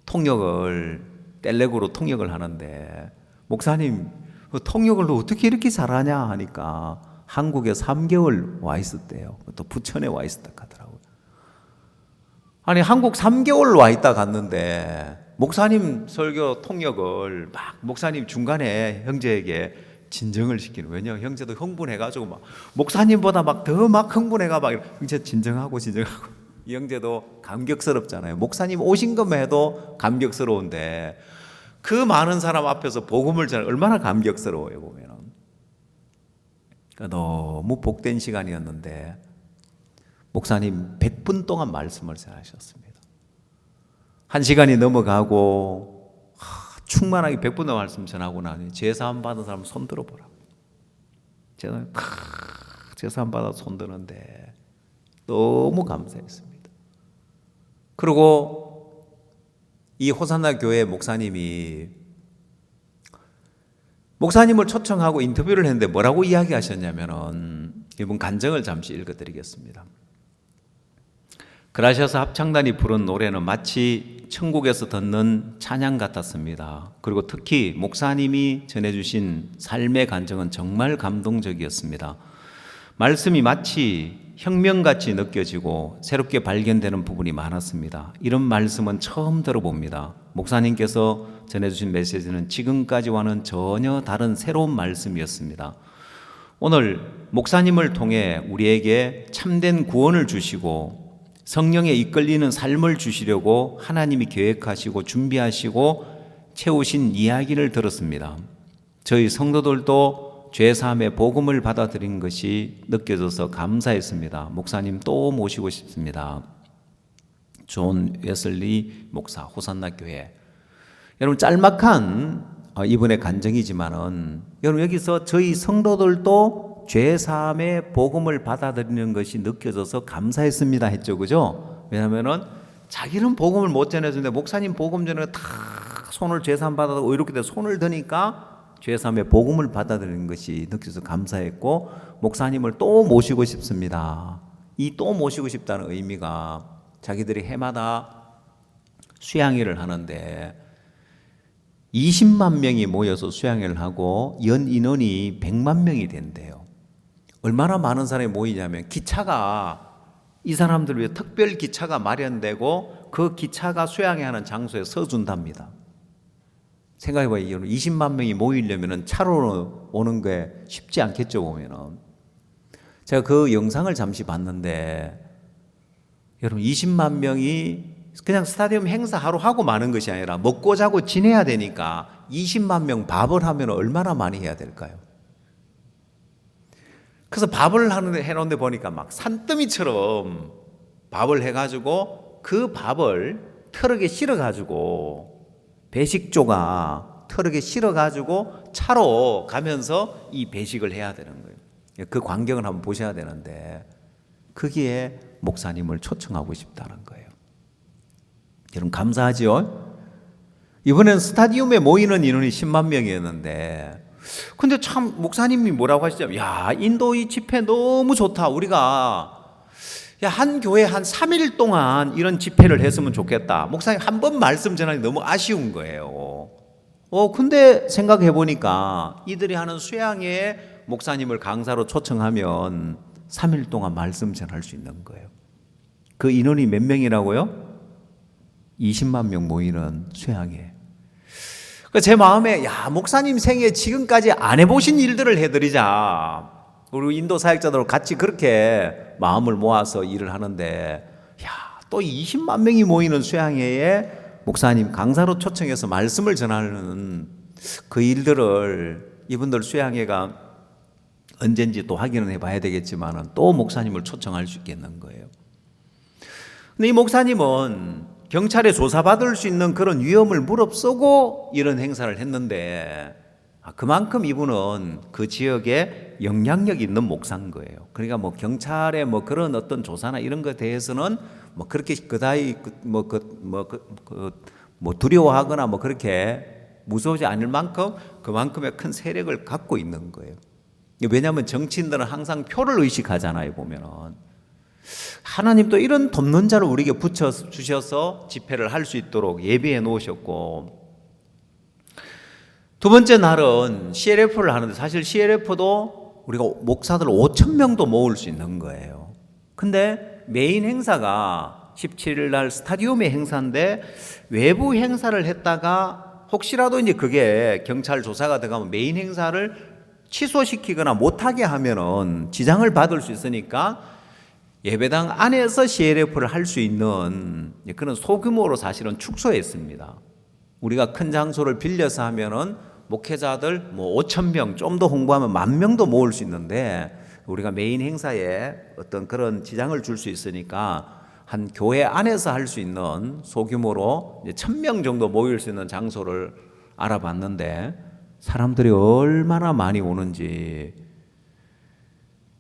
통역을 텔레그로 통역을 하는데, 목사님 그 통역을 어떻게 이렇게 잘하냐 하니까 한국에 3개월 와 있었대요. 또 부천에 와 있었다 하더라고요. 아니, 한국 3개월 와 있다 갔는데 목사님 설교 통역을 막 목사님 중간에 형제에게 진정을 시키는. 왜냐면 형제도 흥분해가지고 막 목사님보다 막 더 막 흥분해가 막 형제 진정하고 이 형제도 감격스럽잖아요. 목사님 오신 것만 해도 감격스러운데 그 많은 사람 앞에서 복음을 전하면 얼마나 감격스러워요, 보면은. 그러니까 너무 복된 시간이었는데 목사님 100분 동안 말씀을 전하셨습니다. 1시간이 넘어가고 충만하게 100분 동안 말씀 전하고 나니 제사함 받은 사람 손 들어보라고. 재산 받아 손드는데 너무 감사했습니다. 그리고 이 호산나 교회 목사님을 초청하고 인터뷰를 했는데 뭐라고 이야기하셨냐면은 이분 간증을 잠시 읽어드리겠습니다. 그라시아스 합창단이 부른 노래는 마치 천국에서 듣는 찬양 같았습니다. 그리고 특히 목사님이 전해주신 삶의 간증은 정말 감동적이었습니다. 말씀이 마치 혁명같이 느껴지고 새롭게 발견되는 부분이 많았습니다. 이런 말씀은 처음 들어봅니다. 목사님께서 전해주신 메시지는 지금까지와는 전혀 다른 새로운 말씀이었습니다. 오늘 목사님을 통해 우리에게 참된 구원을 주시고 성령에 이끌리는 삶을 주시려고 하나님이 계획하시고 준비하시고 채우신 이야기를 들었습니다. 저희 성도들도 죄사함의 복음을 받아들인 것이 느껴져서 감사했습니다. 목사님 또 모시고 싶습니다. 존 웨슬리 목사, 호산나 교회. 여러분, 짤막한 이번의 간증이지만은 여러분, 여기서 저희 성도들도 죄사함의 복음을 받아들이는 것이 느껴져서 감사했습니다 했죠, 그죠? 왜냐하면은 자기는 복음을 못 전해주는데 목사님 복음 전에 다 손을 죄사함 받아서 이렇게 돼서 손을 드니까 죄사함의 복음을 받아들이는 것이 느껴져서 감사했고, 목사님을 또 모시고 싶습니다. 이 또 모시고 싶다는 의미가 자기들이 해마다 수양회를 하는데 20만 명이 모여서 수양회를 하고 연 인원이 100만 명이 된대요. 얼마나 많은 사람이 모이냐면 기차가, 이 사람들 위해 특별 기차가 마련되고 그 기차가 수양회 하는 장소에 서준답니다. 생각해봐요. 20만 명이 모이려면 차로 오는 게 쉽지 않겠죠, 보면은. 제가 그 영상을 잠시 봤는데, 여러분, 20만 명이 그냥 스타디움 행사 하루 하고 마는 것이 아니라 먹고 자고 지내야 되니까 20만 명 밥을 하면 얼마나 많이 해야 될까요? 그래서 밥을 해놓는데 보니까 막 산더미처럼 밥을 해가지고 그 밥을 트럭에 실어가지고, 배식조가 트럭에 실어가지고 차로 가면서 이 배식을 해야 되는 거예요. 그 광경을 한번 보셔야 되는데, 거기에 목사님을 초청하고 싶다는 거예요. 여러분, 감사하죠? 이번엔 스타디움에 모이는 인원이 10만 명이었는데, 근데 참 목사님이 뭐라고 하시냐면, 야, 인도 이 집회 너무 좋다. 우리가 한 교회 한 3일 동안 이런 집회를 했으면 좋겠다. 목사님 한 번 말씀 전하기 너무 아쉬운 거예요. 근데 생각해 보니까 이들이 하는 수양회에 목사님을 강사로 초청하면 3일 동안 말씀 전할 수 있는 거예요. 그 인원이 몇 명이라고요? 20만 명 모이는 수양회. 제 마음에, 야, 목사님 생애 지금까지 안 해보신 일들을 해드리자. 우리 인도 사역자들 같이 그렇게 마음을 모아서 일을 하는데, 야, 또 20만 명이 모이는 수양회에 목사님 강사로 초청해서 말씀을 전하는 그 일들을, 이분들 수양회가 언젠지 또 확인은 해봐야 되겠지만 또 목사님을 초청할 수 있겠는 거예요. 근데 이 목사님은 경찰에 조사받을 수 있는 그런 위험을 무릅쓰고 이런 행사를 했는데, 그만큼 이분은 그 지역에 영향력 있는 목사인 거예요. 그러니까 뭐 경찰의 뭐 그런 어떤 조사나 이런 것에 대해서는 뭐 그렇게 그다지 두려워하거나 뭐 그렇게 무서워하지 않을 만큼 그만큼의 큰 세력을 갖고 있는 거예요. 왜냐하면 정치인들은 항상 표를 의식하잖아요, 보면은. 하나님도 이런 돕는 자를 우리에게 붙여 주셔서 집회를 할 수 있도록 예비해 놓으셨고, 두 번째 날은 CLF를 하는데, 사실 CLF도 우리가 목사들 5천 명도 모을 수 있는 거예요. 근데 메인 행사가 17일 날 스타디움의 행사인데, 외부 행사를 했다가 혹시라도 이제 그게 경찰 조사가 들어가면 메인 행사를 취소시키거나 못하게 하면은 지장을 받을 수 있으니까 예배당 안에서 CLF를 할 수 있는 그런 소규모로 사실은 축소했습니다. 우리가 큰 장소를 빌려서 하면은 목회자들 뭐 5천 명, 좀 더 홍보하면 10,000명도 모을 수 있는데, 우리가 메인 행사에 어떤 그런 지장을 줄 수 있으니까 한 교회 안에서 할 수 있는 소규모로 1,000명 정도 모일 수 있는 장소를 알아봤는데, 사람들이 얼마나 많이 오는지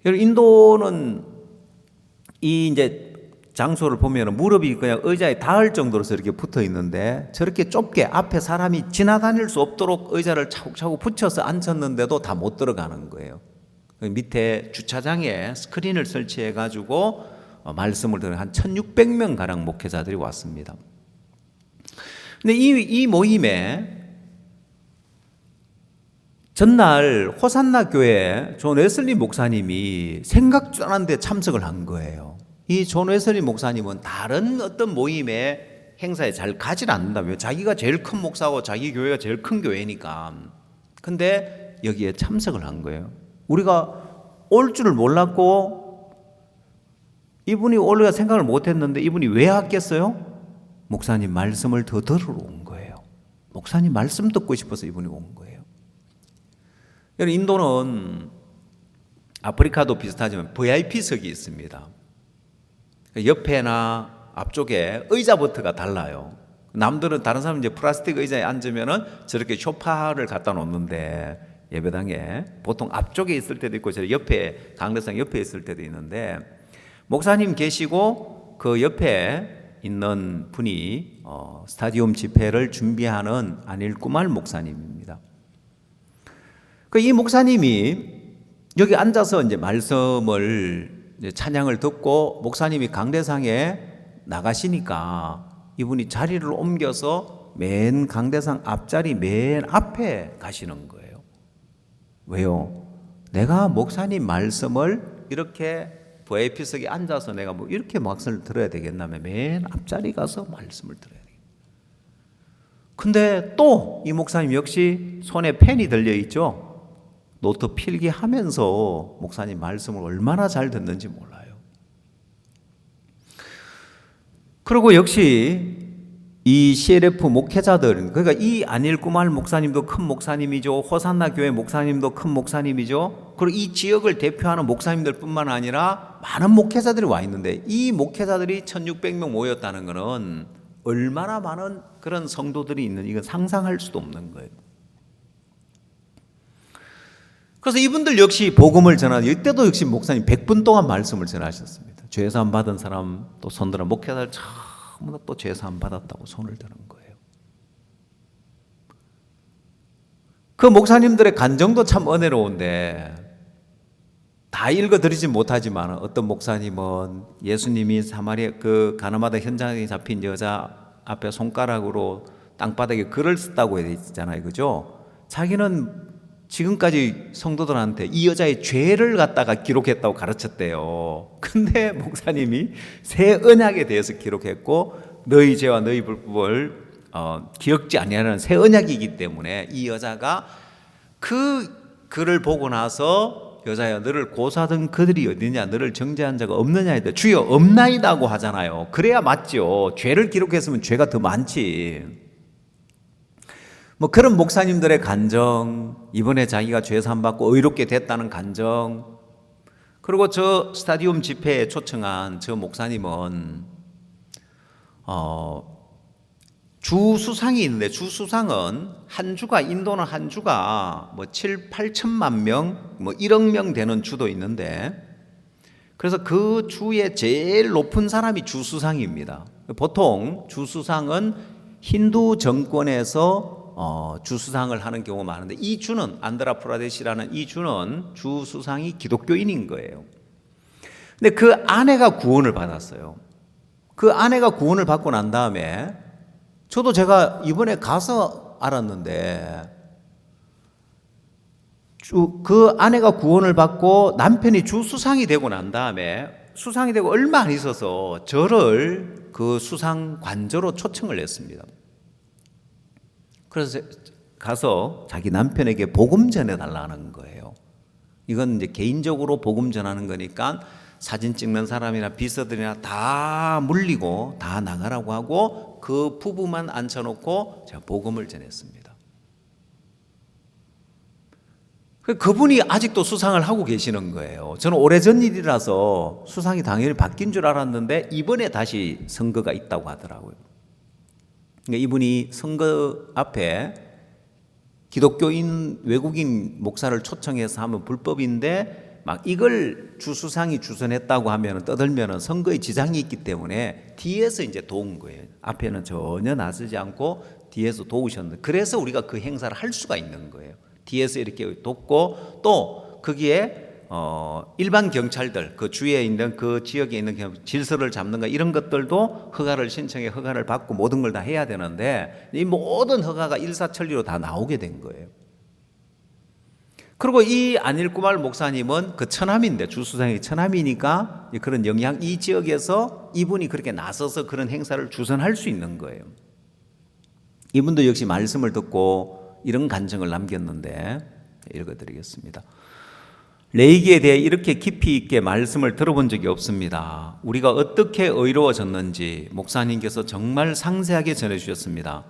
여러분, 인도는 이 이제 장소를 보면 무릎이 그냥 의자에 닿을 정도로 이렇게 붙어 있는데 저렇게 좁게 앞에 사람이 지나다닐 수 없도록 의자를 차곡차곡 붙여서 앉혔는데도 다 못 들어가는 거예요. 밑에 주차장에 스크린을 설치해 가지고 말씀을 듣는 한 1600명 가량 목회자들이 왔습니다. 근데 이 모임에 전날 호산나 교회 존 웨슬리 목사님이 생각도 안 하는데 참석을 한 거예요. 이 존 웨슬리 목사님은 다른 어떤 모임에 행사에 잘 가지 않는다며, 자기가 제일 큰 목사고 자기 교회가 제일 큰 교회니까. 근데 여기에 참석을 한 거예요. 우리가 올 줄을 몰랐고 이분이 올리가 생각을 못했는데 이분이 왜 왔겠어요? 목사님 말씀을 더 들으러 온 거예요. 목사님 말씀 듣고 싶어서 이분이 온 거예요. 여러분, 인도는 아프리카도 비슷하지만 VIP석이 있습니다. 옆에나 앞쪽에 의자부터가 달라요. 남들은, 다른 사람은 이제 플라스틱 의자에 앉으면은 저렇게 소파를 갖다 놓는데, 예배당에 보통 앞쪽에 있을 때도 있고 저 옆에, 강대상 옆에 있을 때도 있는데, 목사님 계시고 그 옆에 있는 분이 스타디움 집회를 준비하는 안일 꾸말 목사님입니다. 이 목사님이 여기 앉아서 이제 말씀을, 이제 찬양을 듣고 목사님이 강대상에 나가시니까 이분이 자리를 옮겨서 맨 강대상 앞자리 맨 앞에 가시는 거예요. 왜요? 내가 목사님 말씀을 이렇게 VIP석에 앉아서 내가 뭐 이렇게 말씀을 들어야 되겠냐면 맨 앞자리 가서 말씀을 들어야 돼요. 근데 또 이 목사님 역시 손에 펜이 들려 있죠. 노트 필기하면서 목사님 말씀을 얼마나 잘 듣는지 몰라요. 그리고 역시 이 CLF 목회자들, 그러니까 이 안일 꾸말 목사님도 큰 목사님이죠. 호산나 교회 목사님도 큰 목사님이죠. 그리고 이 지역을 대표하는 목사님들 뿐만 아니라 많은 목회자들이 와 있는데, 이 목회자들이 1600명 모였다는 것은 얼마나 많은 그런 성도들이 있는, 이건 상상할 수도 없는 거예요. 그래서 이분들 역시 복음을 전하는, 이때도 역시 목사님 100분 동안 말씀을 전하셨습니다. 죄사함 받은 사람 또 손들어, 목회자들 전부 다 또 죄사함 받았다고 손을 드는 거예요. 그 목사님들의 간정도 참 은혜로운데 다 읽어드리지 못하지만, 어떤 목사님은 예수님이 사마리아 그 가나마다 현장에 잡힌 여자 앞에 손가락으로 땅바닥에 글을 썼다고 했잖아요, 그죠? 자기는 지금까지 성도들한테 이 여자의 죄를 갖다가 기록했다고 가르쳤대요. 근데 목사님이 새 언약에 대해서 기록했고, 너희 죄와 너희 불법을 기억지 아니하는 새 언약이기 때문에 이 여자가 그 글을 보고 나서, 여자야 너를 고소하던 그들이 어디냐, 너를 정죄한 자가 없느냐 했다. 주여 없나이다고 하잖아요. 그래야 맞죠. 죄를 기록했으면 죄가 더 많지. 뭐 그런 목사님들의 간정, 이번에 자기가 죄 사함 받고 의롭게 됐다는 간정, 그리고 저 스타디움 집회에 초청한 저 목사님은 주수상이 있는데, 주수상은 한 주가, 인도는 한 주가 뭐 7, 8천만 명, 뭐 1억 명 되는 주도 있는데, 그래서 그 주에 제일 높은 사람이 주수상입니다. 보통 주수상은 힌두 정권에서 주수상을 하는 경우가 많은데, 이 주는, 안드라프라데시라는 이 주는 주수상이 기독교인인 거예요. 근데 그 아내가 구원을 받았어요. 그 아내가 구원을 받고 난 다음에, 저도 제가 이번에 가서 알았는데, 그 아내가 구원을 받고 남편이 주수상이 되고 난 다음에, 수상이 되고 얼마 안 있어서 저를 그 수상 관저로 초청을 했습니다. 그래서 가서 자기 남편에게 복음 전해달라는 거예요. 이건 이제 개인적으로 복음 전하는 거니까 사진 찍는 사람이나 비서들이나 다 물리고 다 나가라고 하고, 그 부부만 앉혀놓고 제가 복음을 전했습니다. 그분이 아직도 수상을 하고 계시는 거예요. 저는 오래전 일이라서 수상이 당연히 바뀐 줄 알았는데 이번에 다시 선거가 있다고 하더라고요. 그러니까 이분이 선거 앞에 기독교인 외국인 목사를 초청해서 하면 불법인데, 막 이걸 주수상이 주선했다고 하면 떠들면 선거에 지장이 있기 때문에 뒤에서 이제 도운 거예요. 앞에는 전혀 나서지 않고 뒤에서 도우셨는데, 그래서 우리가 그 행사를 할 수가 있는 거예요. 뒤에서 이렇게 돕고, 또 거기에 일반 경찰들, 그 주위에 있는 그 지역에 있는 질서를 잡는 거 이런 것들도 허가를 신청해 허가를 받고 모든 걸 다 해야 되는데, 이 모든 허가가 일사천리로 다 나오게 된 거예요. 그리고 이 안일구말 목사님은 그 처남인데, 주수상이 처남이니까 그런 영향, 이 지역에서 이분이 그렇게 나서서 그런 행사를 주선할 수 있는 거예요. 이분도 역시 말씀을 듣고 이런 간증을 남겼는데 읽어드리겠습니다. 레이기에 대해 이렇게 깊이 있게 말씀을 들어본 적이 없습니다. 우리가 어떻게 의로워졌는지 목사님께서 정말 상세하게 전해주셨습니다.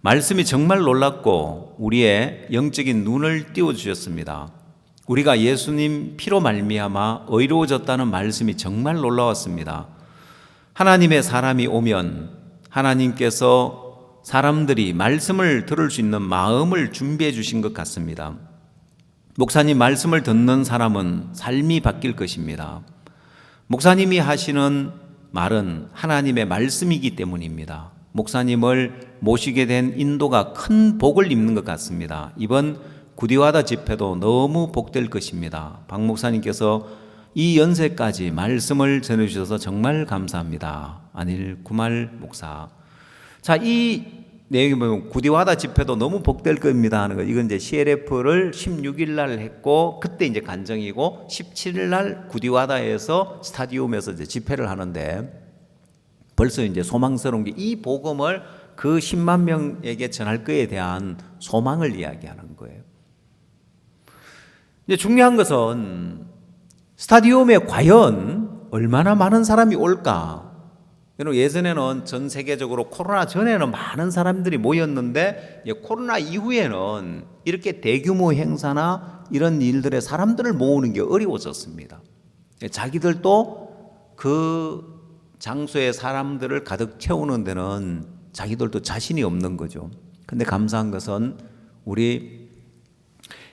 말씀이 정말 놀랍고 우리의 영적인 눈을 띄워주셨습니다. 우리가 예수님 피로 말미암아 의로워졌다는 말씀이 정말 놀라웠습니다. 하나님의 사람이 오면 하나님께서 사람들이 말씀을 들을 수 있는 마음을 준비해 주신 것 같습니다. 목사님 말씀을 듣는 사람은 삶이 바뀔 것입니다. 목사님이 하시는 말은 하나님의 말씀이기 때문입니다. 목사님을 모시게 된 인도가 큰 복을 입는 것 같습니다. 이번 구디와다 집회도 너무 복될 것입니다. 박 목사님께서 이 연세까지 말씀을 전해주셔서 정말 감사합니다. 안일 구말 목사. 자, 이 내용이 보면 구디와다 집회도 너무 복될 겁니다 하는 거. 이건 이제 CLF를 16일 날 했고, 그때 이제 간정이고 17일 날 구디와다에서 스타디움에서 이제 집회를 하는데, 벌써 이제 소망스러운 게 이 복음을 그 10만 명에게 전할 거에 대한 소망을 이야기하는 거예요. 이제 중요한 것은 스타디움에 과연 얼마나 많은 사람이 올까? 여러분, 예전에는 전 세계적으로 코로나 전에는 많은 사람들이 모였는데, 코로나 이후에는 이렇게 대규모 행사나 이런 일들에 사람들을 모으는 게 어려워졌습니다. 자기들도 그 장소에 사람들을 가득 채우는 데는 자기들도 자신이 없는 거죠. 근데 감사한 것은 우리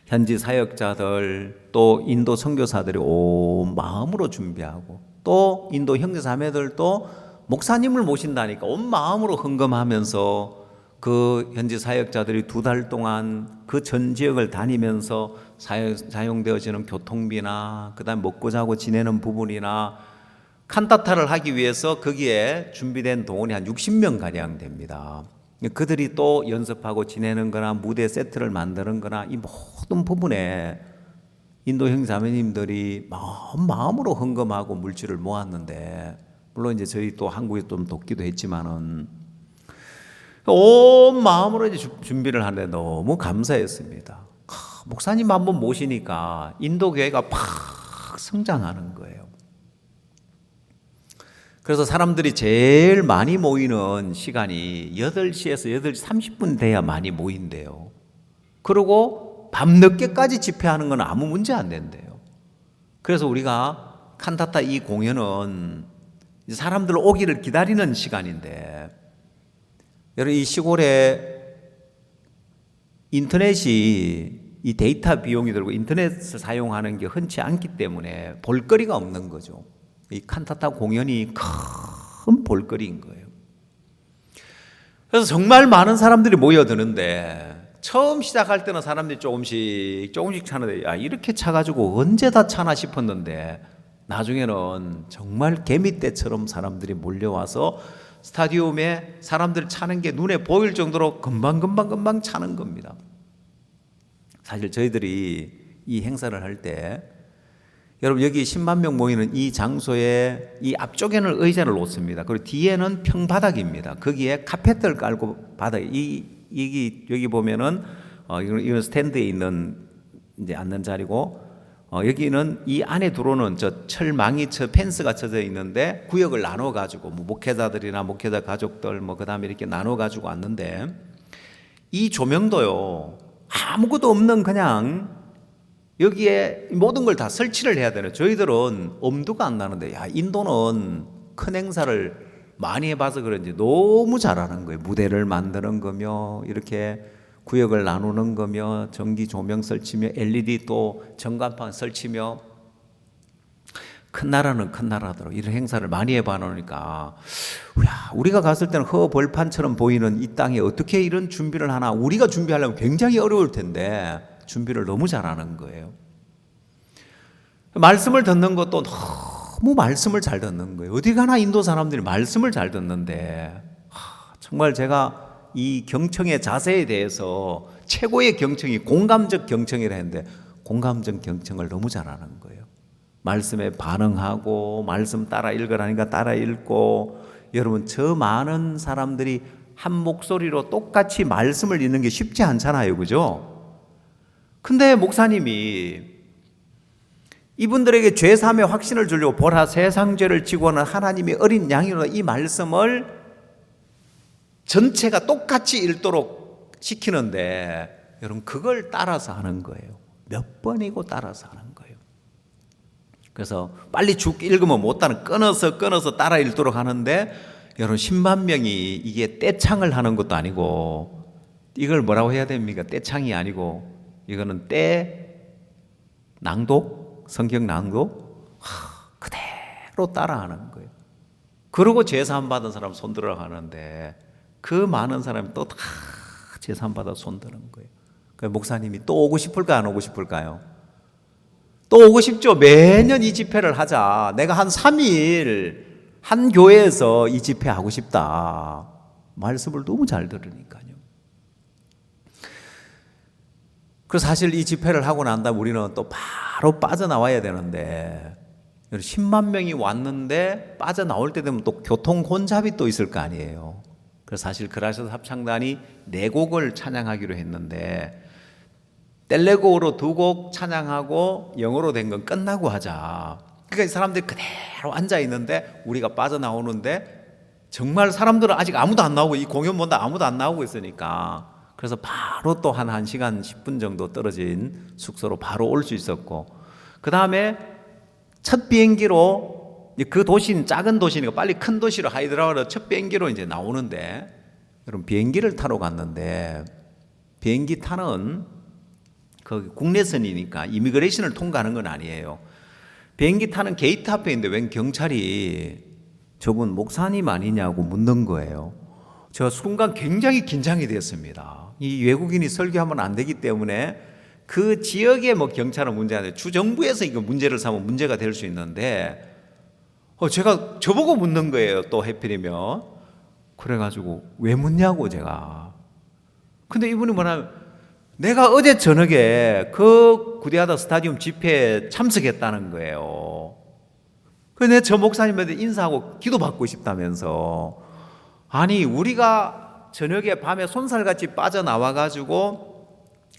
현지 사역자들, 또 인도 선교사들이 온 마음으로 준비하고, 또 인도 형제자매들도 목사님을 모신다니까 온 마음으로 헌금하면서 그 현지 사역자들이 2달 동안 그 전 지역을 다니면서 사용되어지는 교통비나 그다음 먹고 자고 지내는 부분이나 칸타타를 하기 위해서 거기에 준비된 동원이 한 60명 가량 됩니다. 그들이 또 연습하고 지내는 거나 무대 세트를 만드는 거나 이 모든 부분에 인도 형제자매님들이 마음으로 헌금하고 물질을 모았는데, 물론 이제 저희 또 한국에 좀 돕기도 했지만은 온 마음으로 이제 준비를 하는데 너무 감사했습니다. 목사님 한번 모시니까 인도 교회가 팍 성장하는 거예요. 그래서 사람들이 제일 많이 모이는 시간이 8시에서 8시 30분 돼야 많이 모인대요. 그리고 밤늦게까지 집회하는 건 아무 문제 안 된대요. 그래서 우리가 칸타타 이 공연은 사람들 오기를 기다리는 시간인데, 여러분, 이 시골에 인터넷이 이 데이터 비용이 들고 인터넷을 사용하는 게 흔치 않기 때문에 볼거리가 없는 거죠. 이 칸타타 공연이 큰 볼거리인 거예요. 그래서 정말 많은 사람들이 모여드는데, 처음 시작할 때는 사람들이 조금씩 차는데, 야, 이렇게 차가지고 언제 다 차나 싶었는데, 나중에는 정말 개미떼처럼 사람들이 몰려와서 스타디움에 사람들 차는 게 눈에 보일 정도로 금방 차는 겁니다. 사실 저희들이 이 행사를 할 때, 여러분, 여기 10만 명 모이는 이 장소에 이 앞쪽에는 의자를 놓습니다. 그리고 뒤에는 평바닥입니다. 거기에 카펫을 깔고 바닥에 여기 보면은 이건 스탠드에 있는 이제 앉는 자리고, 여기는 이 안에 들어오는 저 철망이 펜스가 쳐져 있는데 구역을 나눠 가지고 뭐 목회자들이나 목회자 가족들 그다음에 이렇게 나눠 가지고 왔는데, 이 조명도요 아무것도 없는 그냥 여기에 모든 걸 다 설치를 해야 되는. 저희들은 엄두가 안 나는데, 야, 인도는 큰 행사를 많이 해봐서 그런지 너무 잘하는 거예요. 무대를 만드는 거며, 이렇게 구역을 나누는 거며, 전기 조명 설치며, LED 또 전광판 설치며, 큰 나라는 큰 나라대로 이런 행사를 많이 해봐 놓으니까 우리가 갔을 때는 허벌판처럼 보이는 이 땅에 어떻게 이런 준비를 하나, 우리가 준비하려면 굉장히 어려울 텐데 준비를 너무 잘하는 거예요. 말씀을 듣는 것도 너무 말씀을 잘 듣는 거예요. 어디 가나 인도 사람들이 말씀을 잘 듣는데 정말 제가 이 경청의 자세에 대해서 최고의 경청이 공감적 경청이라 했는데 공감적 경청을 너무 잘하는 거예요. 말씀에 반응하고 말씀 따라 읽으라니까 따라 읽고, 여러분 저 많은 사람들이 한 목소리로 똑같이 말씀을 읽는 게 쉽지 않잖아요, 그죠? 근데 목사님이 이분들에게 죄사함의 확신을 주려고 보라 세상 죄를 지고는 하나님의 어린 양이로다, 이 말씀을 전체가 똑같이 읽도록 시키는데 여러분 그걸 따라서 하는 거예요. 몇 번이고 따라서 하는 거예요. 그래서 빨리 쭉 읽으면 못하는, 끊어서 따라 읽도록 하는데 여러분 10만 명이 이게 떼창을 하는 것도 아니고, 이걸 뭐라고 해야 됩니까? 떼창이 아니고 이거는 낭독, 성경 낭독 그대로 따라하는 거예요. 그러고 제사함 받은 사람 손들어 가는데 그 많은 사람이 또 다 제사함 받아 손드는 거예요. 그러니까 목사님이 또 오고 싶을까 안 오고 싶을까요? 또 오고 싶죠. 매년 이 집회를 하자. 내가 한 3일 한 교회에서 이 집회 하고 싶다. 말씀을 너무 잘 들으니까요. 그래서 사실 이 집회를 하고 난 다음 우리는 또 바로 빠져나와야 되는데 10만 명이 왔는데 빠져나올 때 되면 또 교통 혼잡이 또 있을 거 아니에요. 그래서 사실 그라시아스 합창단이 4곡을 찬양하기로 했는데 텔레곡으로 2곡 찬양하고 영어로 된 건 끝나고 하자. 그러니까 사람들이 그대로 앉아 있는데 우리가 빠져나오는데 정말 사람들은 아직 아무도 안 나오고, 이 공연 본다 아무도 안 나오고 있으니까, 그래서 바로 또 한 1시간 10분 정도 떨어진 숙소로 바로 올 수 있었고, 그 다음에 첫 비행기로, 그 도시는 작은 도시니까 빨리 큰 도시로 하이드라바드 첫 비행기로 이제 나오는데, 여러분 비행기를 타러 갔는데 비행기 타는 그 국내선이니까 이미그레이션을 통과하는 건 아니에요. 비행기 타는 게이트 앞에 있는데 웬 경찰이 저분 목사님 아니냐고 묻는 거예요. 제가 순간 굉장히 긴장이 됐습니다. 이 외국인이 설교하면 안 되기 때문에 그 지역의 뭐 경찰은 문제가 아니라 주정부에서 이거 문제를 삼으면 문제가 될 수 있는데 제가 저보고 묻는 거예요. 또 해필이면. 그래가지고 왜 묻냐고 제가. 근데 이분이 뭐냐면 내가 어제 저녁에 그 구디아다 스타디움 집회에 참석했다는 거예요. 그래서 저 목사님한테 인사하고 기도받고 싶다면서. 아니 우리가 저녁에 밤에 손살같이 빠져나와가지고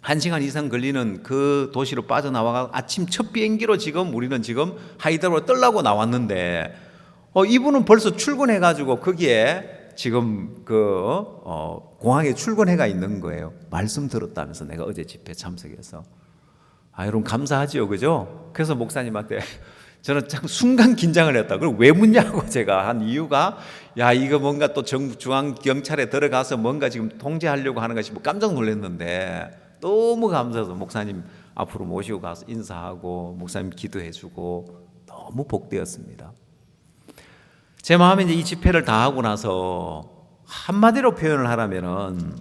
1시간 이상 걸리는 그 도시로 빠져나와가 아침 첫 비행기로 우리는 지금 하이드라바드로 뜨려고 나왔는데 이분은 벌써 출근해가지고 거기에 지금 공항에 출근해가 있는 거예요. 말씀 들었다면서 내가 어제 집회 참석해서. 여러분 감사하지요, 그죠? 그래서 목사님한테 저는 참 순간 긴장을 했다. 그리고 왜 묻냐고 제가 한 이유가 이거 뭔가 또 중앙경찰에 들어가서 뭔가 지금 통제하려고 하는 것이 깜짝 놀랐는데 너무 감사해서 목사님 앞으로 모시고 가서 인사하고 목사님 기도해주고 너무 복되었습니다. 제 마음에 이제 이 집회를 다 하고 나서 한마디로 표현을 하라면은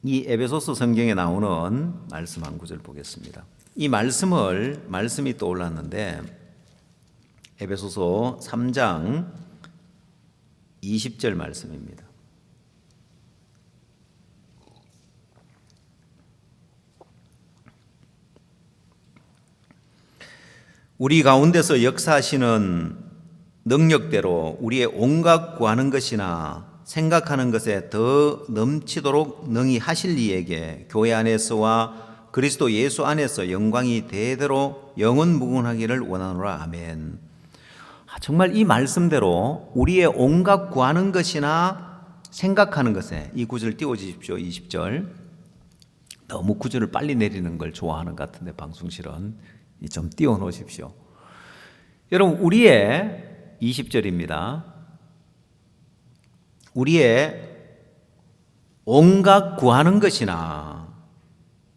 이 에베소서 성경에 나오는 말씀 한 구절 보겠습니다. 이 말씀이 떠올랐는데 에베소서 3장 20절 말씀입니다. 우리 가운데서 역사하시는 능력대로 우리의 온갖 구하는 것이나 생각하는 것에 더 넘치도록 능히 하실 이에게 교회 안에서와 그리스도 예수 안에서 영광이 대대로 영원 무궁하기를 원하노라. 아멘. 정말 이 말씀대로 우리의 온갖 구하는 것이나 생각하는 것에, 이 구절 띄워주십시오. 20절. 너무 구절을 빨리 내리는 걸 좋아하는 것 같은데 방송실은 좀 띄워놓으십시오. 여러분 우리의 20절입니다. 우리의 온갖 구하는 것이나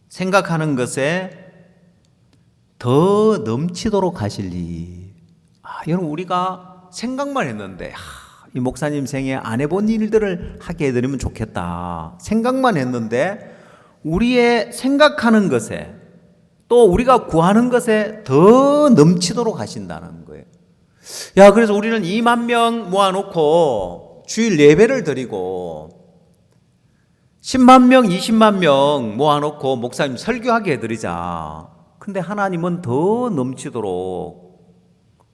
생각하는 것에 더 넘치도록 하실리.
여러분 우리가 생각만 했는데 이 목사님 생에 안 해본 일들을 하게 해드리면 좋겠다 생각만 했는데 우리의 생각하는 것에 또 우리가 구하는 것에 더 넘치도록 하신다는 거예요. 그래서 우리는 2만 명 모아놓고 주일 예배를 드리고 10만 명, 20만 명 모아놓고 목사님 설교하게 해드리자. 근데 하나님은 더 넘치도록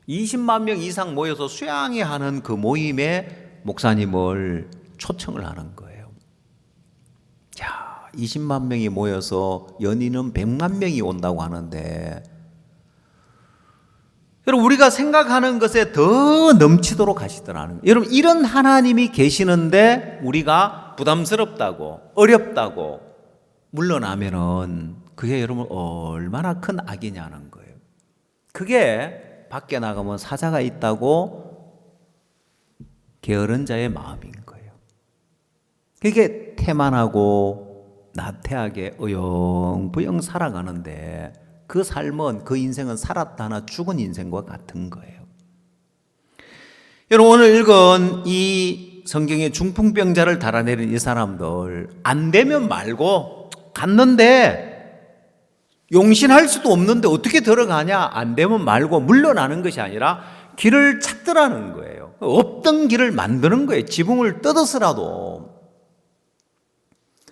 20만 명 이상 모여서 수양회 하는 그 모임에 목사님을 초청을 하는 거예요. 20만 명이 모여서 연인은 100만 명이 온다고 하는데 여러분 우리가 생각하는 것에 더 넘치도록 하시더라는 거예요. 여러분 이런 하나님이 계시는데 우리가 부담스럽다고 어렵다고 물러나면은 그게 여러분 얼마나 큰 악이냐는 거예요. 그게 밖에 나가면 사자가 있다고 게으른 자의 마음인 거예요. 그게 태만하고 나태하게 어영부영 살아가는데 그 삶은 그 인생은 살았다 하나 죽은 인생과 같은 거예요. 여러분 오늘 읽은 이 성경의 중풍병자를 달아내린 이 사람들 안 되면 말고 갔는데 용신할 수도 없는데 어떻게 들어가냐 안 되면 말고 물러나는 것이 아니라 길을 찾더라는 거예요. 없던 길을 만드는 거예요. 지붕을 뜯어서라도.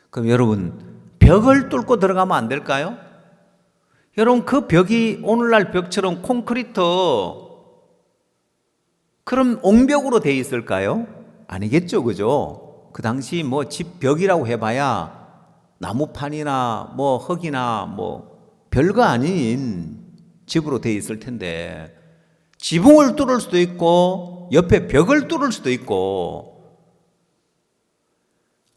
그럼 여러분 벽을 뚫고 들어가면 안 될까요? 여러분 그 벽이 오늘날 벽처럼 콘크리트 그럼 옹벽으로 돼 있을까요? 아니겠죠, 그죠? 그 당시 뭐 집 벽이라고 해봐야 나무판이나 뭐 흙이나 뭐 별거 아닌 집으로 돼 있을 텐데 지붕을 뚫을 수도 있고 옆에 벽을 뚫을 수도 있고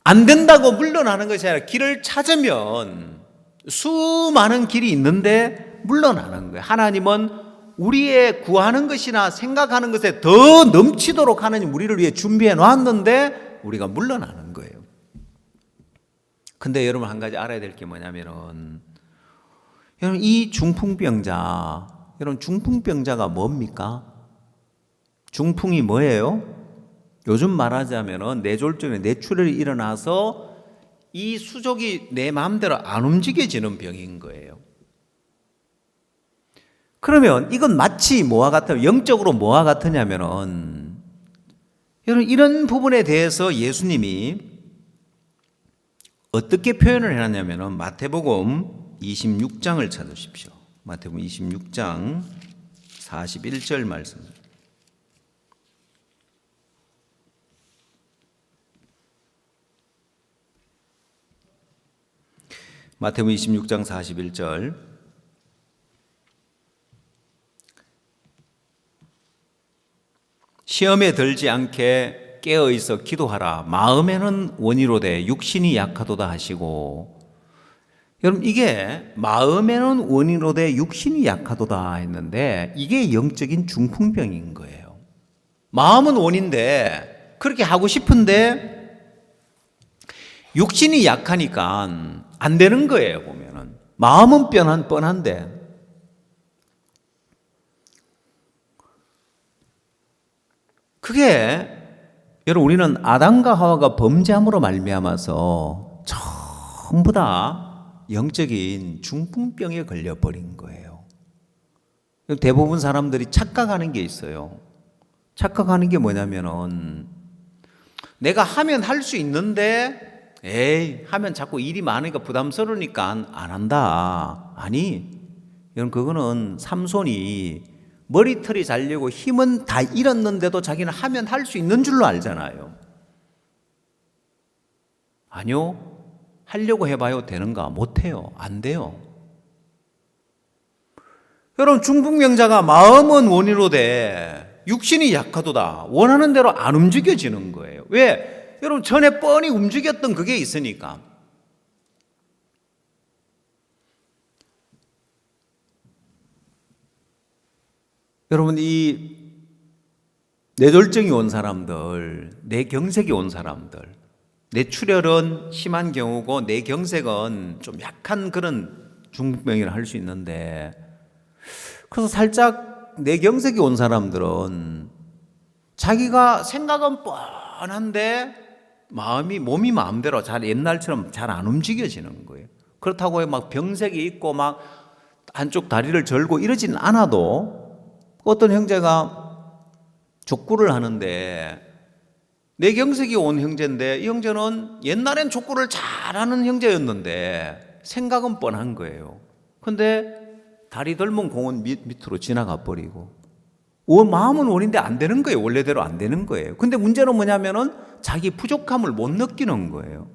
안 된다고 물러나는 것이 아니라 길을 찾으면 수많은 길이 있는데 물러나는 거예요. 하나님은 우리의 구하는 것이나 생각하는 것에 더 넘치도록 하나님 우리를 위해 준비해 놨는데 우리가 물러나는 거예요. 근데 여러분 한 가지 알아야 될 게 뭐냐면은 여러분 이 중풍병자 여러분 중풍병자가 뭡니까? 중풍이 뭐예요? 요즘 말하자면은 뇌졸중에 뇌출혈이 일어나서 이 수족이 내 마음대로 안 움직여지는 병인 거예요. 그러면 이건 마치 뭐와 같아요? 영적으로 뭐와 같으냐면은 여러분 이런 부분에 대해서 예수님이 어떻게 표현을 해놨냐면은 마태복음 26장을 찾으십시오. 마태복음 26장 41절 말씀. 마태복음 26장 41절 시험에 들지 않게 깨어있어 기도하라 마음에는 원이로되 육신이 약하도다 하시고 여러분 이게 마음에는 원이로되 육신이 약하도다 했는데 이게 영적인 중풍병인 거예요. 마음은 원인데 그렇게 하고 싶은데 육신이 약하니까 안 되는 거예요. 보면은 마음은 뻔한데 그게 여러분 우리는 아담과 하와가 범죄함으로 말미암아서 전부 다 영적인 중풍병에 걸려버린 거예요. 대부분 사람들이 착각하는 게 있어요. 착각하는 게 뭐냐면은 내가 하면 할 수 있는데 하면 자꾸 일이 많으니까 부담스러우니까 안 한다. 아니, 여러분 그거는 삼손이 머리털이 잘리고 힘은 다 잃었는데도 자기는 하면 할 수 있는 줄로 알잖아요. 아니요. 하려고 해봐요. 되는가? 못해요. 안 돼요. 여러분 중풍병자가 마음은 원이로되 육신이 약하도다. 원하는 대로 안 움직여지는 거예요. 왜? 여러분 전에 뻔히 움직였던 그게 있으니까. 여러분 이 뇌졸중이 온 사람들, 뇌경색이 온 사람들, 뇌출혈은 심한 경우고 뇌경색은 좀 약한 그런 중풍병이라 할 수 있는데 그래서 살짝 내경색이 온 사람들은 자기가 생각은 뻔한데 몸이 마음대로 잘 옛날처럼 잘 안 움직여지는 거예요. 그렇다고 막 병색이 있고 막 한쪽 다리를 절고 이러진 않아도 어떤 형제가 족구를 하는데 내경색이 온 형제인데 이 형제는 옛날엔 족구를 잘하는 형제였는데 생각은 뻔한 거예요. 근데 다리 덜면 공은 밑으로 지나가 버리고 마음은 원인데 안 되는 거예요. 원래대로 안 되는 거예요. 근데 문제는 뭐냐면은 자기 부족함을 못 느끼는 거예요.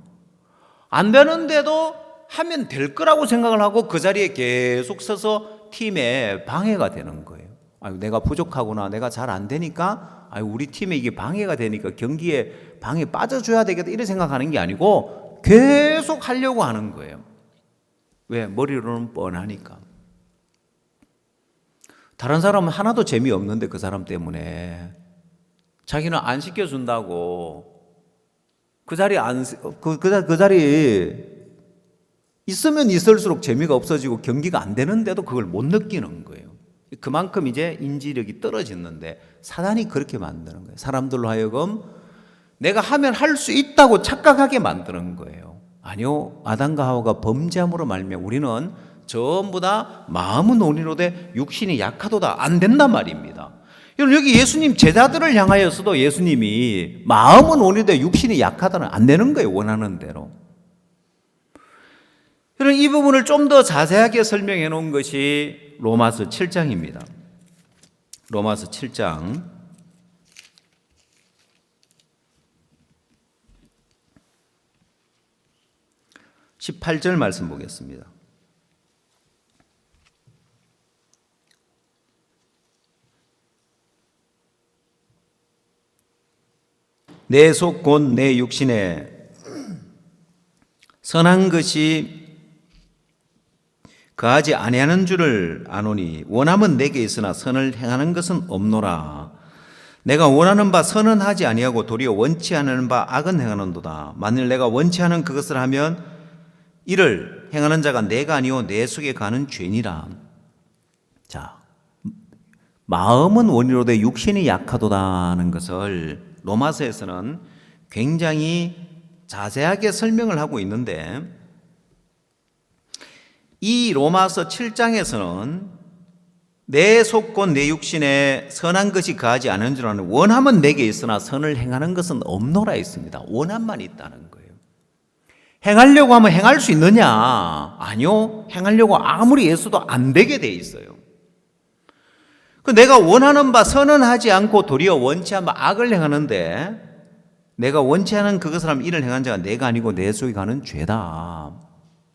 안 되는데도 하면 될 거라고 생각을 하고 그 자리에 계속 서서 팀에 방해가 되는 거예요. 아유, 내가 부족하구나. 내가 잘 안 되니까 아유, 우리 팀에 이게 방해가 되니까 경기에 방해 빠져줘야 되겠다. 이런 생각하는 게 아니고 계속 하려고 하는 거예요. 왜? 머리로는 뻔하니까. 다른 사람은 하나도 재미없는데 그 사람 때문에 자기는 안 시켜준다고 그 자리에 그 자리에 있으면 있을수록 재미가 없어지고 경기가 안 되는데도 그걸 못 느끼는 거예요. 그만큼 이제 인지력이 떨어지는데 사단이 그렇게 만드는 거예요. 사람들로 하여금 내가 하면 할 수 있다고 착각하게 만드는 거예요. 아니요, 아담과 하와가 범죄함으로 말미암아 우리는 전부 다 마음은 온유로되 육신이 약하도다 안 된단 말입니다. 여기 예수님 제자들을 향하여서도 예수님이 마음은 온유되 육신이 약하다는 안 되는 거예요. 원하는 대로. 여러분, 이 부분을 좀 더 자세하게 설명해 놓은 것이 로마서 7장입니다. 로마서 7장 18절 말씀 보겠습니다. 내 속 곧 내 육신에 선한 것이 거하지 아니하는 줄을 아노니 원함은 내게 있으나 선을 행하는 것은 없노라. 내가 원하는 바 선은 하지 아니하고 도리어 원치 않는 바 악은 행하는도다. 만일 내가 원치 않은 그것을 하면 이를 행하는 자가 내가 아니오 내 속에 가는 죄니라. 자, 마음은 원이로되 육신이 약하도다는 것을 로마서에서는 굉장히 자세하게 설명을 하고 있는데 이 로마서 7장에서는 내 속 곧 내 육신에 선한 것이 거하지 않은 줄 아는 원함은 내게 있으나 선을 행하는 것은 없노라 했습니다. 원함만 있다는 거예요. 행하려고 하면 행할 수 있느냐? 아니요. 행하려고 아무리 애써도 안 되게 돼 있어요. 내가 원하는 바 선은 하지 않고 도리어 원치 않은 바 악을 행하는데 내가 원치 않은 그것을 하면 이를 행한 자가 내가 아니고 내 속에 가는 죄다.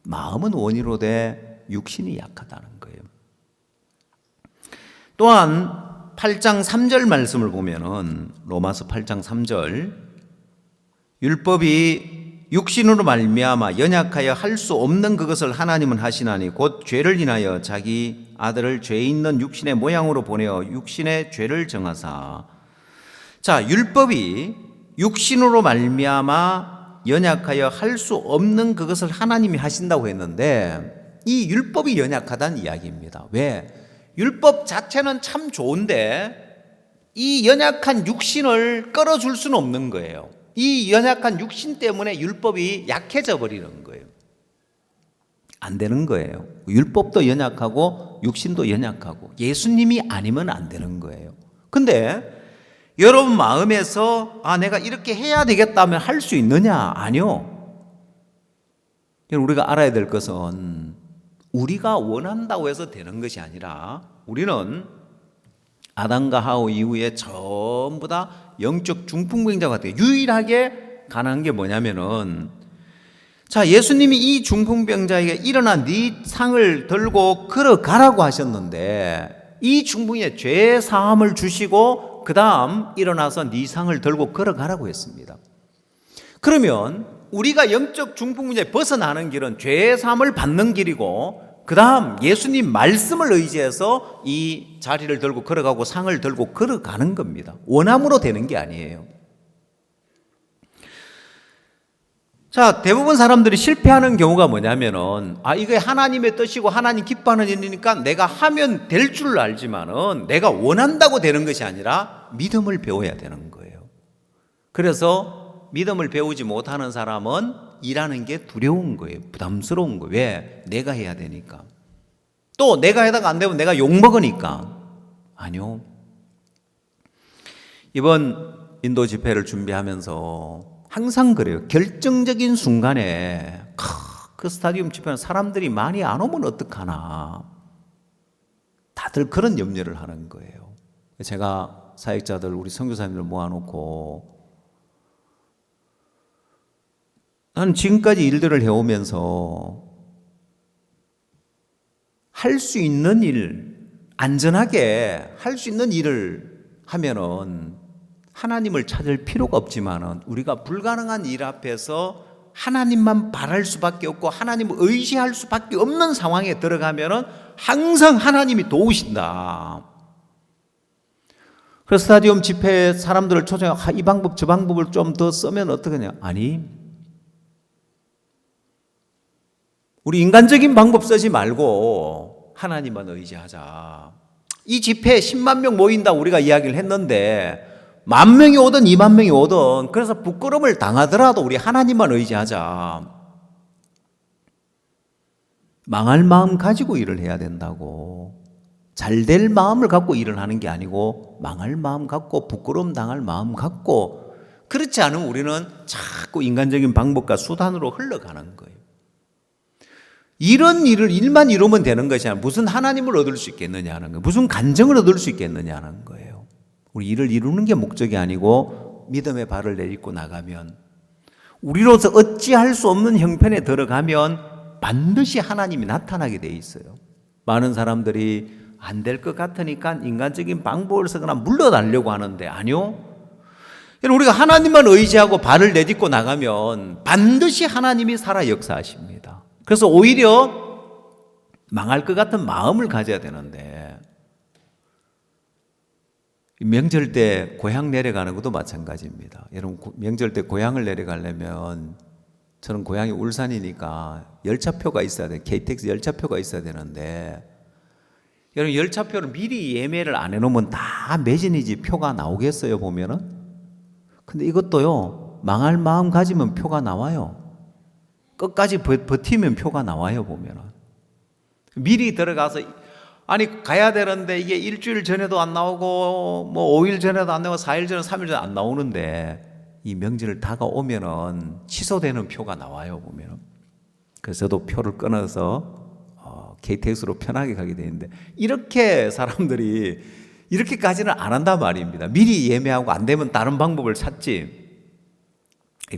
마음은 원이로되 육신이 약하다는 거예요. 또한 8장 3절 말씀을 보면은 로마서 8장 3절 율법이 육신으로 말미암아 연약하여 할 수 없는 그것을 하나님은 하시나니 곧 죄를 인하여 자기 아들을 죄 있는 육신의 모양으로 보내어 육신의 죄를 정하사. 자, 율법이 육신으로 말미암아 연약하여 할 수 없는 그것을 하나님이 하신다고 했는데 이 율법이 연약하다는 이야기입니다. 왜? 율법 자체는 참 좋은데 이 연약한 육신을 끌어줄 수는 없는 거예요. 이 연약한 육신 때문에 율법이 약해져 버리는 거예요. 안 되는 거예요. 율법도 연약하고 육신도 연약하고 예수님이 아니면 안 되는 거예요. 근데 여러분 마음에서 내가 이렇게 해야 되겠다면 할 수 있느냐? 아니요. 우리가 알아야 될 것은 우리가 원한다고 해서 되는 것이 아니라 우리는 아담과 하와 이후에 전부 다 영적 중풍병자가 돼요. 유일하게 가능한 게 뭐냐면은 자, 예수님이 이 중풍병자에게 일어나 네 상을 들고 걸어가라고 하셨는데 이 중풍에 죄 사함을 주시고 그 다음 일어나서 네 상을 들고 걸어가라고 했습니다. 그러면 우리가 영적 중풍병자에 벗어나는 길은 죄 사함을 받는 길이고 그 다음 예수님 말씀을 의지해서 이 자리를 들고 걸어가고 상을 들고 걸어가는 겁니다. 원함으로 되는 게 아니에요. 자, 대부분 사람들이 실패하는 경우가 뭐냐면은, 이게 하나님의 뜻이고 하나님 기뻐하는 일이니까 내가 하면 될 줄 알지만은 내가 원한다고 되는 것이 아니라 믿음을 배워야 되는 거예요. 그래서 믿음을 배우지 못하는 사람은 일하는 게 두려운 거예요. 부담스러운 거예요. 왜? 내가 해야 되니까. 또 내가 하다가 안 되면 내가 욕먹으니까. 아니요. 이번 인도 집회를 준비하면서 항상 그래요. 결정적인 순간에 그 스타디움 집회는 사람들이 많이 안 오면 어떡하나. 다들 그런 염려를 하는 거예요. 제가 사역자들, 우리 선교사님들 모아놓고 나는 지금까지 일들을 해오면서 할 수 있는 일, 안전하게 할 수 있는 일을 하면은 하나님을 찾을 필요가 없지만은 우리가 불가능한 일 앞에서 하나님만 바랄 수밖에 없고 하나님을 의지할 수밖에 없는 상황에 들어가면은 항상 하나님이 도우신다. 그래서 스타디움 집회에 사람들을 초청해 이 방법 저 방법을 좀 더 쓰면 어떡하냐. 아니, 우리 인간적인 방법 쓰지 말고 하나님만 의지하자. 이 집회에 10만 명 모인다 우리가 이야기를 했는데 10,000명이 오든 20,000명이 오든 그래서 부끄러움을 당하더라도 우리 하나님만 의지하자. 망할 마음 가지고 일을 해야 된다고. 잘 될 마음을 갖고 일을 하는 게 아니고 망할 마음 갖고 부끄러움 당할 마음 갖고, 그렇지 않으면 우리는 자꾸 인간적인 방법과 수단으로 흘러가는 거예요. 이런 일만 이루면 되는 것이 아니라 무슨 하나님을 얻을 수 있겠느냐는 거예요. 무슨 간정을 얻을 수 있겠느냐는 거예요. 우리 일을 이루는 게 목적이 아니고 믿음의 발을 내딛고 나가면, 우리로서 어찌할 수 없는 형편에 들어가면 반드시 하나님이 나타나게 돼 있어요. 많은 사람들이 안 될 것 같으니까 인간적인 방법을 쓰거나 물러나려고 하는데 아니요. 우리가 하나님만 의지하고 발을 내딛고 나가면 반드시 하나님이 살아 역사하십니다. 그래서 오히려 망할 것 같은 마음을 가져야 되는데, 명절 때 고향 내려가는 것도 마찬가지입니다. 여러분, 명절 때 고향을 내려가려면 저는 고향이 울산이니까 열차표가 있어야 돼요. KTX 열차표가 있어야 되는데, 여러분 열차표를 미리 예매를 안 해놓으면 다 매진이지 표가 나오겠어요 보면은? 근데 이것도요, 망할 마음 가지면 표가 나와요. 끝까지 버티면 표가 나와요 보면은. 미리 들어가서 가야 되는데 이게 일주일 전에도 안 나오고 뭐 5일 전에도 안 나오고 4일 전에 3일 전에 안 나오는데 이 명절 다가오면은 취소되는 표가 나와요 보면은. 그래서 저도 표를 끊어서 KTX로 편하게 가게 되는데, 이렇게 사람들이 이렇게까지는 안 한단 말입니다. 미리 예매하고 안 되면 다른 방법을 찾지.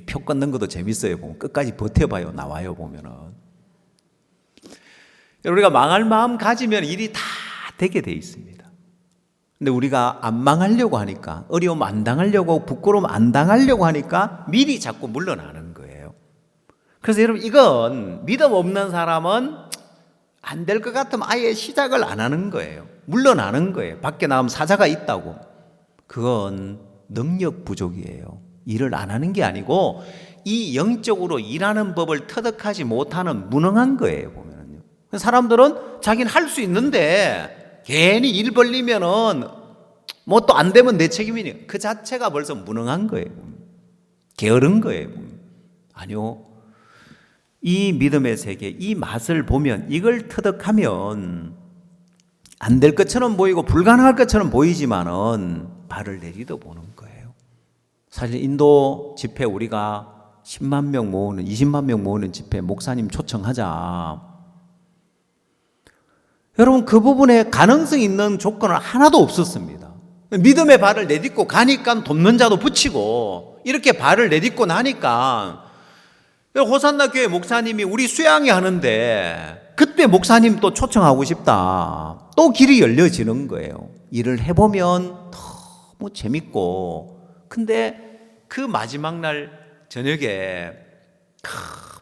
표 끊는 것도 재밌어요 보면. 끝까지 버텨봐요 나와요 보면은. 우리가 망할 마음 가지면 일이 다 되게 돼 있습니다. 근데 우리가 안 망하려고 하니까, 어려움 안 당하려고, 부끄러움 안 당하려고 하니까 미리 자꾸 물러나는 거예요. 그래서 여러분, 이건 믿음 없는 사람은 안 될 것 같으면 아예 시작을 안 하는 거예요. 물러나는 거예요. 밖에 나가면 사자가 있다고. 그건 능력 부족이에요. 일을 안 하는 게 아니고 이 영적으로 일하는 법을 터득하지 못하는 무능한 거예요 보면은요. 사람들은 자기는 할 수 있는데 괜히 일 벌리면은 뭐 또 안 되면 내 책임이니, 그 자체가 벌써 무능한 거예요. 게으른 거예요. 아니요. 이 믿음의 세계, 이 맛을 보면, 이걸 터득하면 안 될 것처럼 보이고 불가능할 것처럼 보이지만은 발을 내디뎌 보는 거예요. 사실 인도 집회 우리가 10만 명 모으는, 20만 명 모으는 집회 목사님 초청하자. 여러분, 그 부분에 가능성 있는 조건은 하나도 없었습니다. 믿음의 발을 내딛고 가니까 돕는 자도 붙이고, 이렇게 발을 내딛고 나니까 호산나 교회 목사님이 우리 수양회 하는데 그때 목사님 또 초청하고 싶다. 또 길이 열려지는 거예요. 일을 해보면 너무 재밌고, 근데 그 마지막 날 저녁에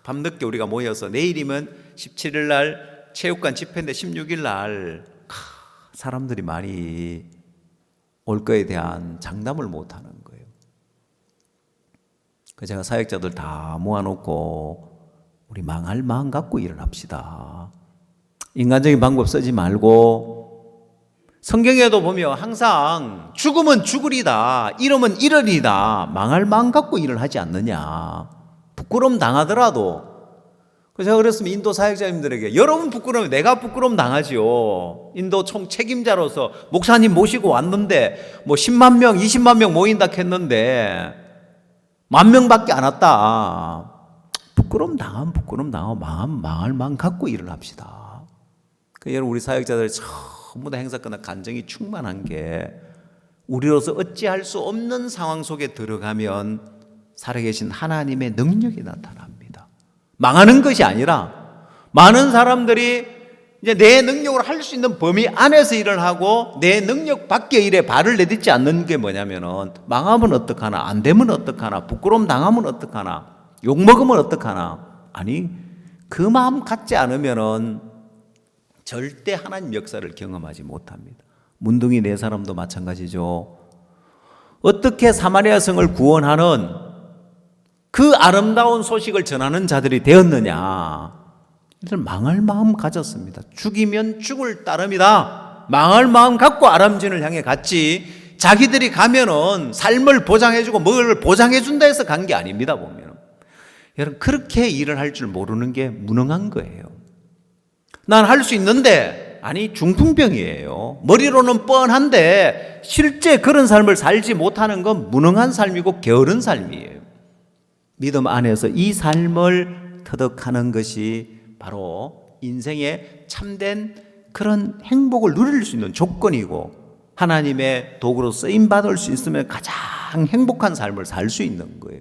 밤늦게 우리가 모여서 내일이면 17일 날 체육관 집회인데 16일 날 사람들이 많이 올 거에 대한 장담을 못 하는 거예요. 그 제가 사역자들 다 모아놓고 우리 망할 마음 갖고 일어납시다. 인간적인 방법 쓰지 말고 성경에도 보면 항상 죽으면 죽으리다, 이러면 이러리다, 망할 마음 갖고 일을 하지 않느냐. 부끄러움 당하더라도. 그래서 제가 그랬으면 인도 사역자님들에게 여러분 부끄러우면 내가 부끄러움 당하지요. 인도 총 책임자로서 목사님 모시고 왔는데 뭐 10만 명, 20만 명 모인다 했는데 10,000명밖에 안 왔다. 부끄러움 당하면 부끄러움 당하고 망할 마음 갖고 일을 합시다. 그 여러분 우리 사역자들 전부 다 행사 끝나 간증이 충만한 게 우리로서 어찌할 수 없는 상황 속에 들어가면 살아계신 하나님의 능력이 나타납니다. 망하는 것이 아니라 많은 사람들이 이제 내 능력으로 할 수 있는 범위 안에서 일을 하고 내 능력 밖의 일에 발을 내딛지 않는 게 뭐냐면은 망하면 어떡하나, 안 되면 어떡하나, 부끄러움 당하면 어떡하나, 욕먹으면 어떡하나. 아니 그 마음 갖지 않으면은 절대 하나님 역사를 경험하지 못합니다. 문둥이 네 사람도 마찬가지죠. 어떻게 사마리아 성을 구원하는 그 아름다운 소식을 전하는 자들이 되었느냐. 이들 망할 마음 가졌습니다. 죽이면 죽을 따름이다. 망할 마음 갖고 아람진을 향해 갔지. 자기들이 가면은 삶을 보장해주고 뭘 보장해준다 해서 간 게 아닙니다. 보면 여러분 그렇게 일을 할 줄 모르는 게 무능한 거예요. 난 할 수 있는데, 아니 중풍병이에요. 머리로는 뻔한데 실제 그런 삶을 살지 못하는 건 무능한 삶이고 게으른 삶이에요. 믿음 안에서 이 삶을 터득하는 것이 바로 인생의 참된 그런 행복을 누릴 수 있는 조건이고 하나님의 도구로 쓰임받을 수 있으면 가장 행복한 삶을 살 수 있는 거예요.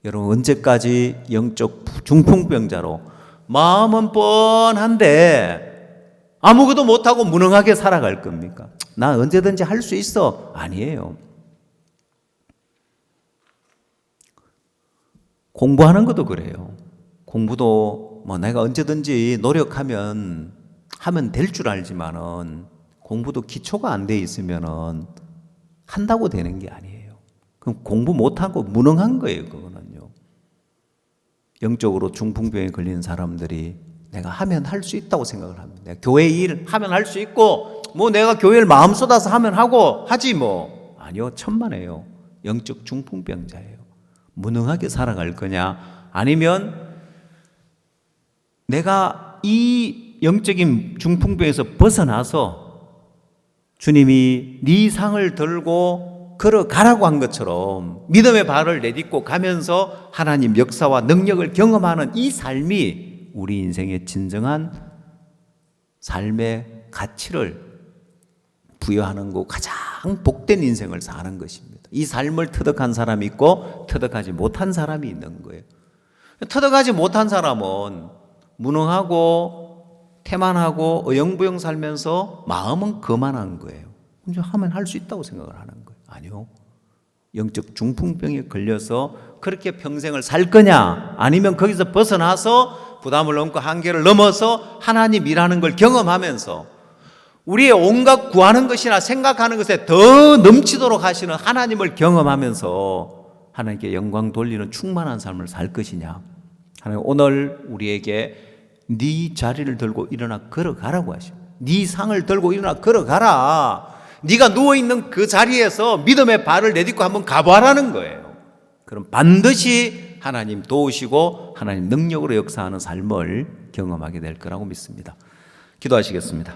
여러분 언제까지 영적 중풍병자로 마음은 뻔한데 아무것도 못하고 무능하게 살아갈 겁니까? 나 언제든지 할 수 있어. 아니에요. 공부하는 것도 그래요. 공부도 뭐 내가 언제든지 노력하면 하면 될 줄 알지만은 공부도 기초가 안 돼 있으면은 한다고 되는 게 아니에요. 그럼 공부 못하고 무능한 거예요. 그거는요. 영적으로 중풍병에 걸리는 사람들이 내가 하면 할 수 있다고 생각을 합니다. 내가 교회 일 하면 할 수 있고 뭐 내가 교회를 마음 쏟아서 하면 하고 하지 뭐. 아니요. 천만에요. 영적 중풍병자예요. 무능하게 살아갈 거냐 아니면 내가 이 영적인 중풍병에서 벗어나서 주님이 네 상을 들고 걸어가라고 한 것처럼 믿음의 발을 내딛고 가면서 하나님 역사와 능력을 경험하는 이 삶이 우리 인생의 진정한 삶의 가치를 부여하는 거 가장 복된 인생을 사는 것입니다. 이 삶을 터득한 사람이 있고 터득하지 못한 사람이 있는 거예요. 터득하지 못한 사람은 무능하고 태만하고 어영부영 살면서 마음은 거만한 거예요. 이제 하면 할 수 있다고 생각을 하는 거예요. 아니요. 영적 중풍병에 걸려서 그렇게 평생을 살 거냐 아니면 거기서 벗어나서 부담을 넘고 한계를 넘어서 하나님 일하는 걸 경험하면서 우리의 온갖 구하는 것이나 생각하는 것에 더 넘치도록 하시는 하나님을 경험하면서 하나님께 영광 돌리는 충만한 삶을 살 것이냐. 하나님 오늘 우리에게 네 자리를 들고 일어나 걸어가라고 하십니다. 네 상을 들고 일어나 걸어가라. 네가 누워있는 그 자리에서 믿음의 발을 내딛고 한번 가보라는 거예요. 그럼 반드시 하나님 도우시고 하나님 능력으로 역사하는 삶을 경험하게 될 거라고 믿습니다. 기도하시겠습니다.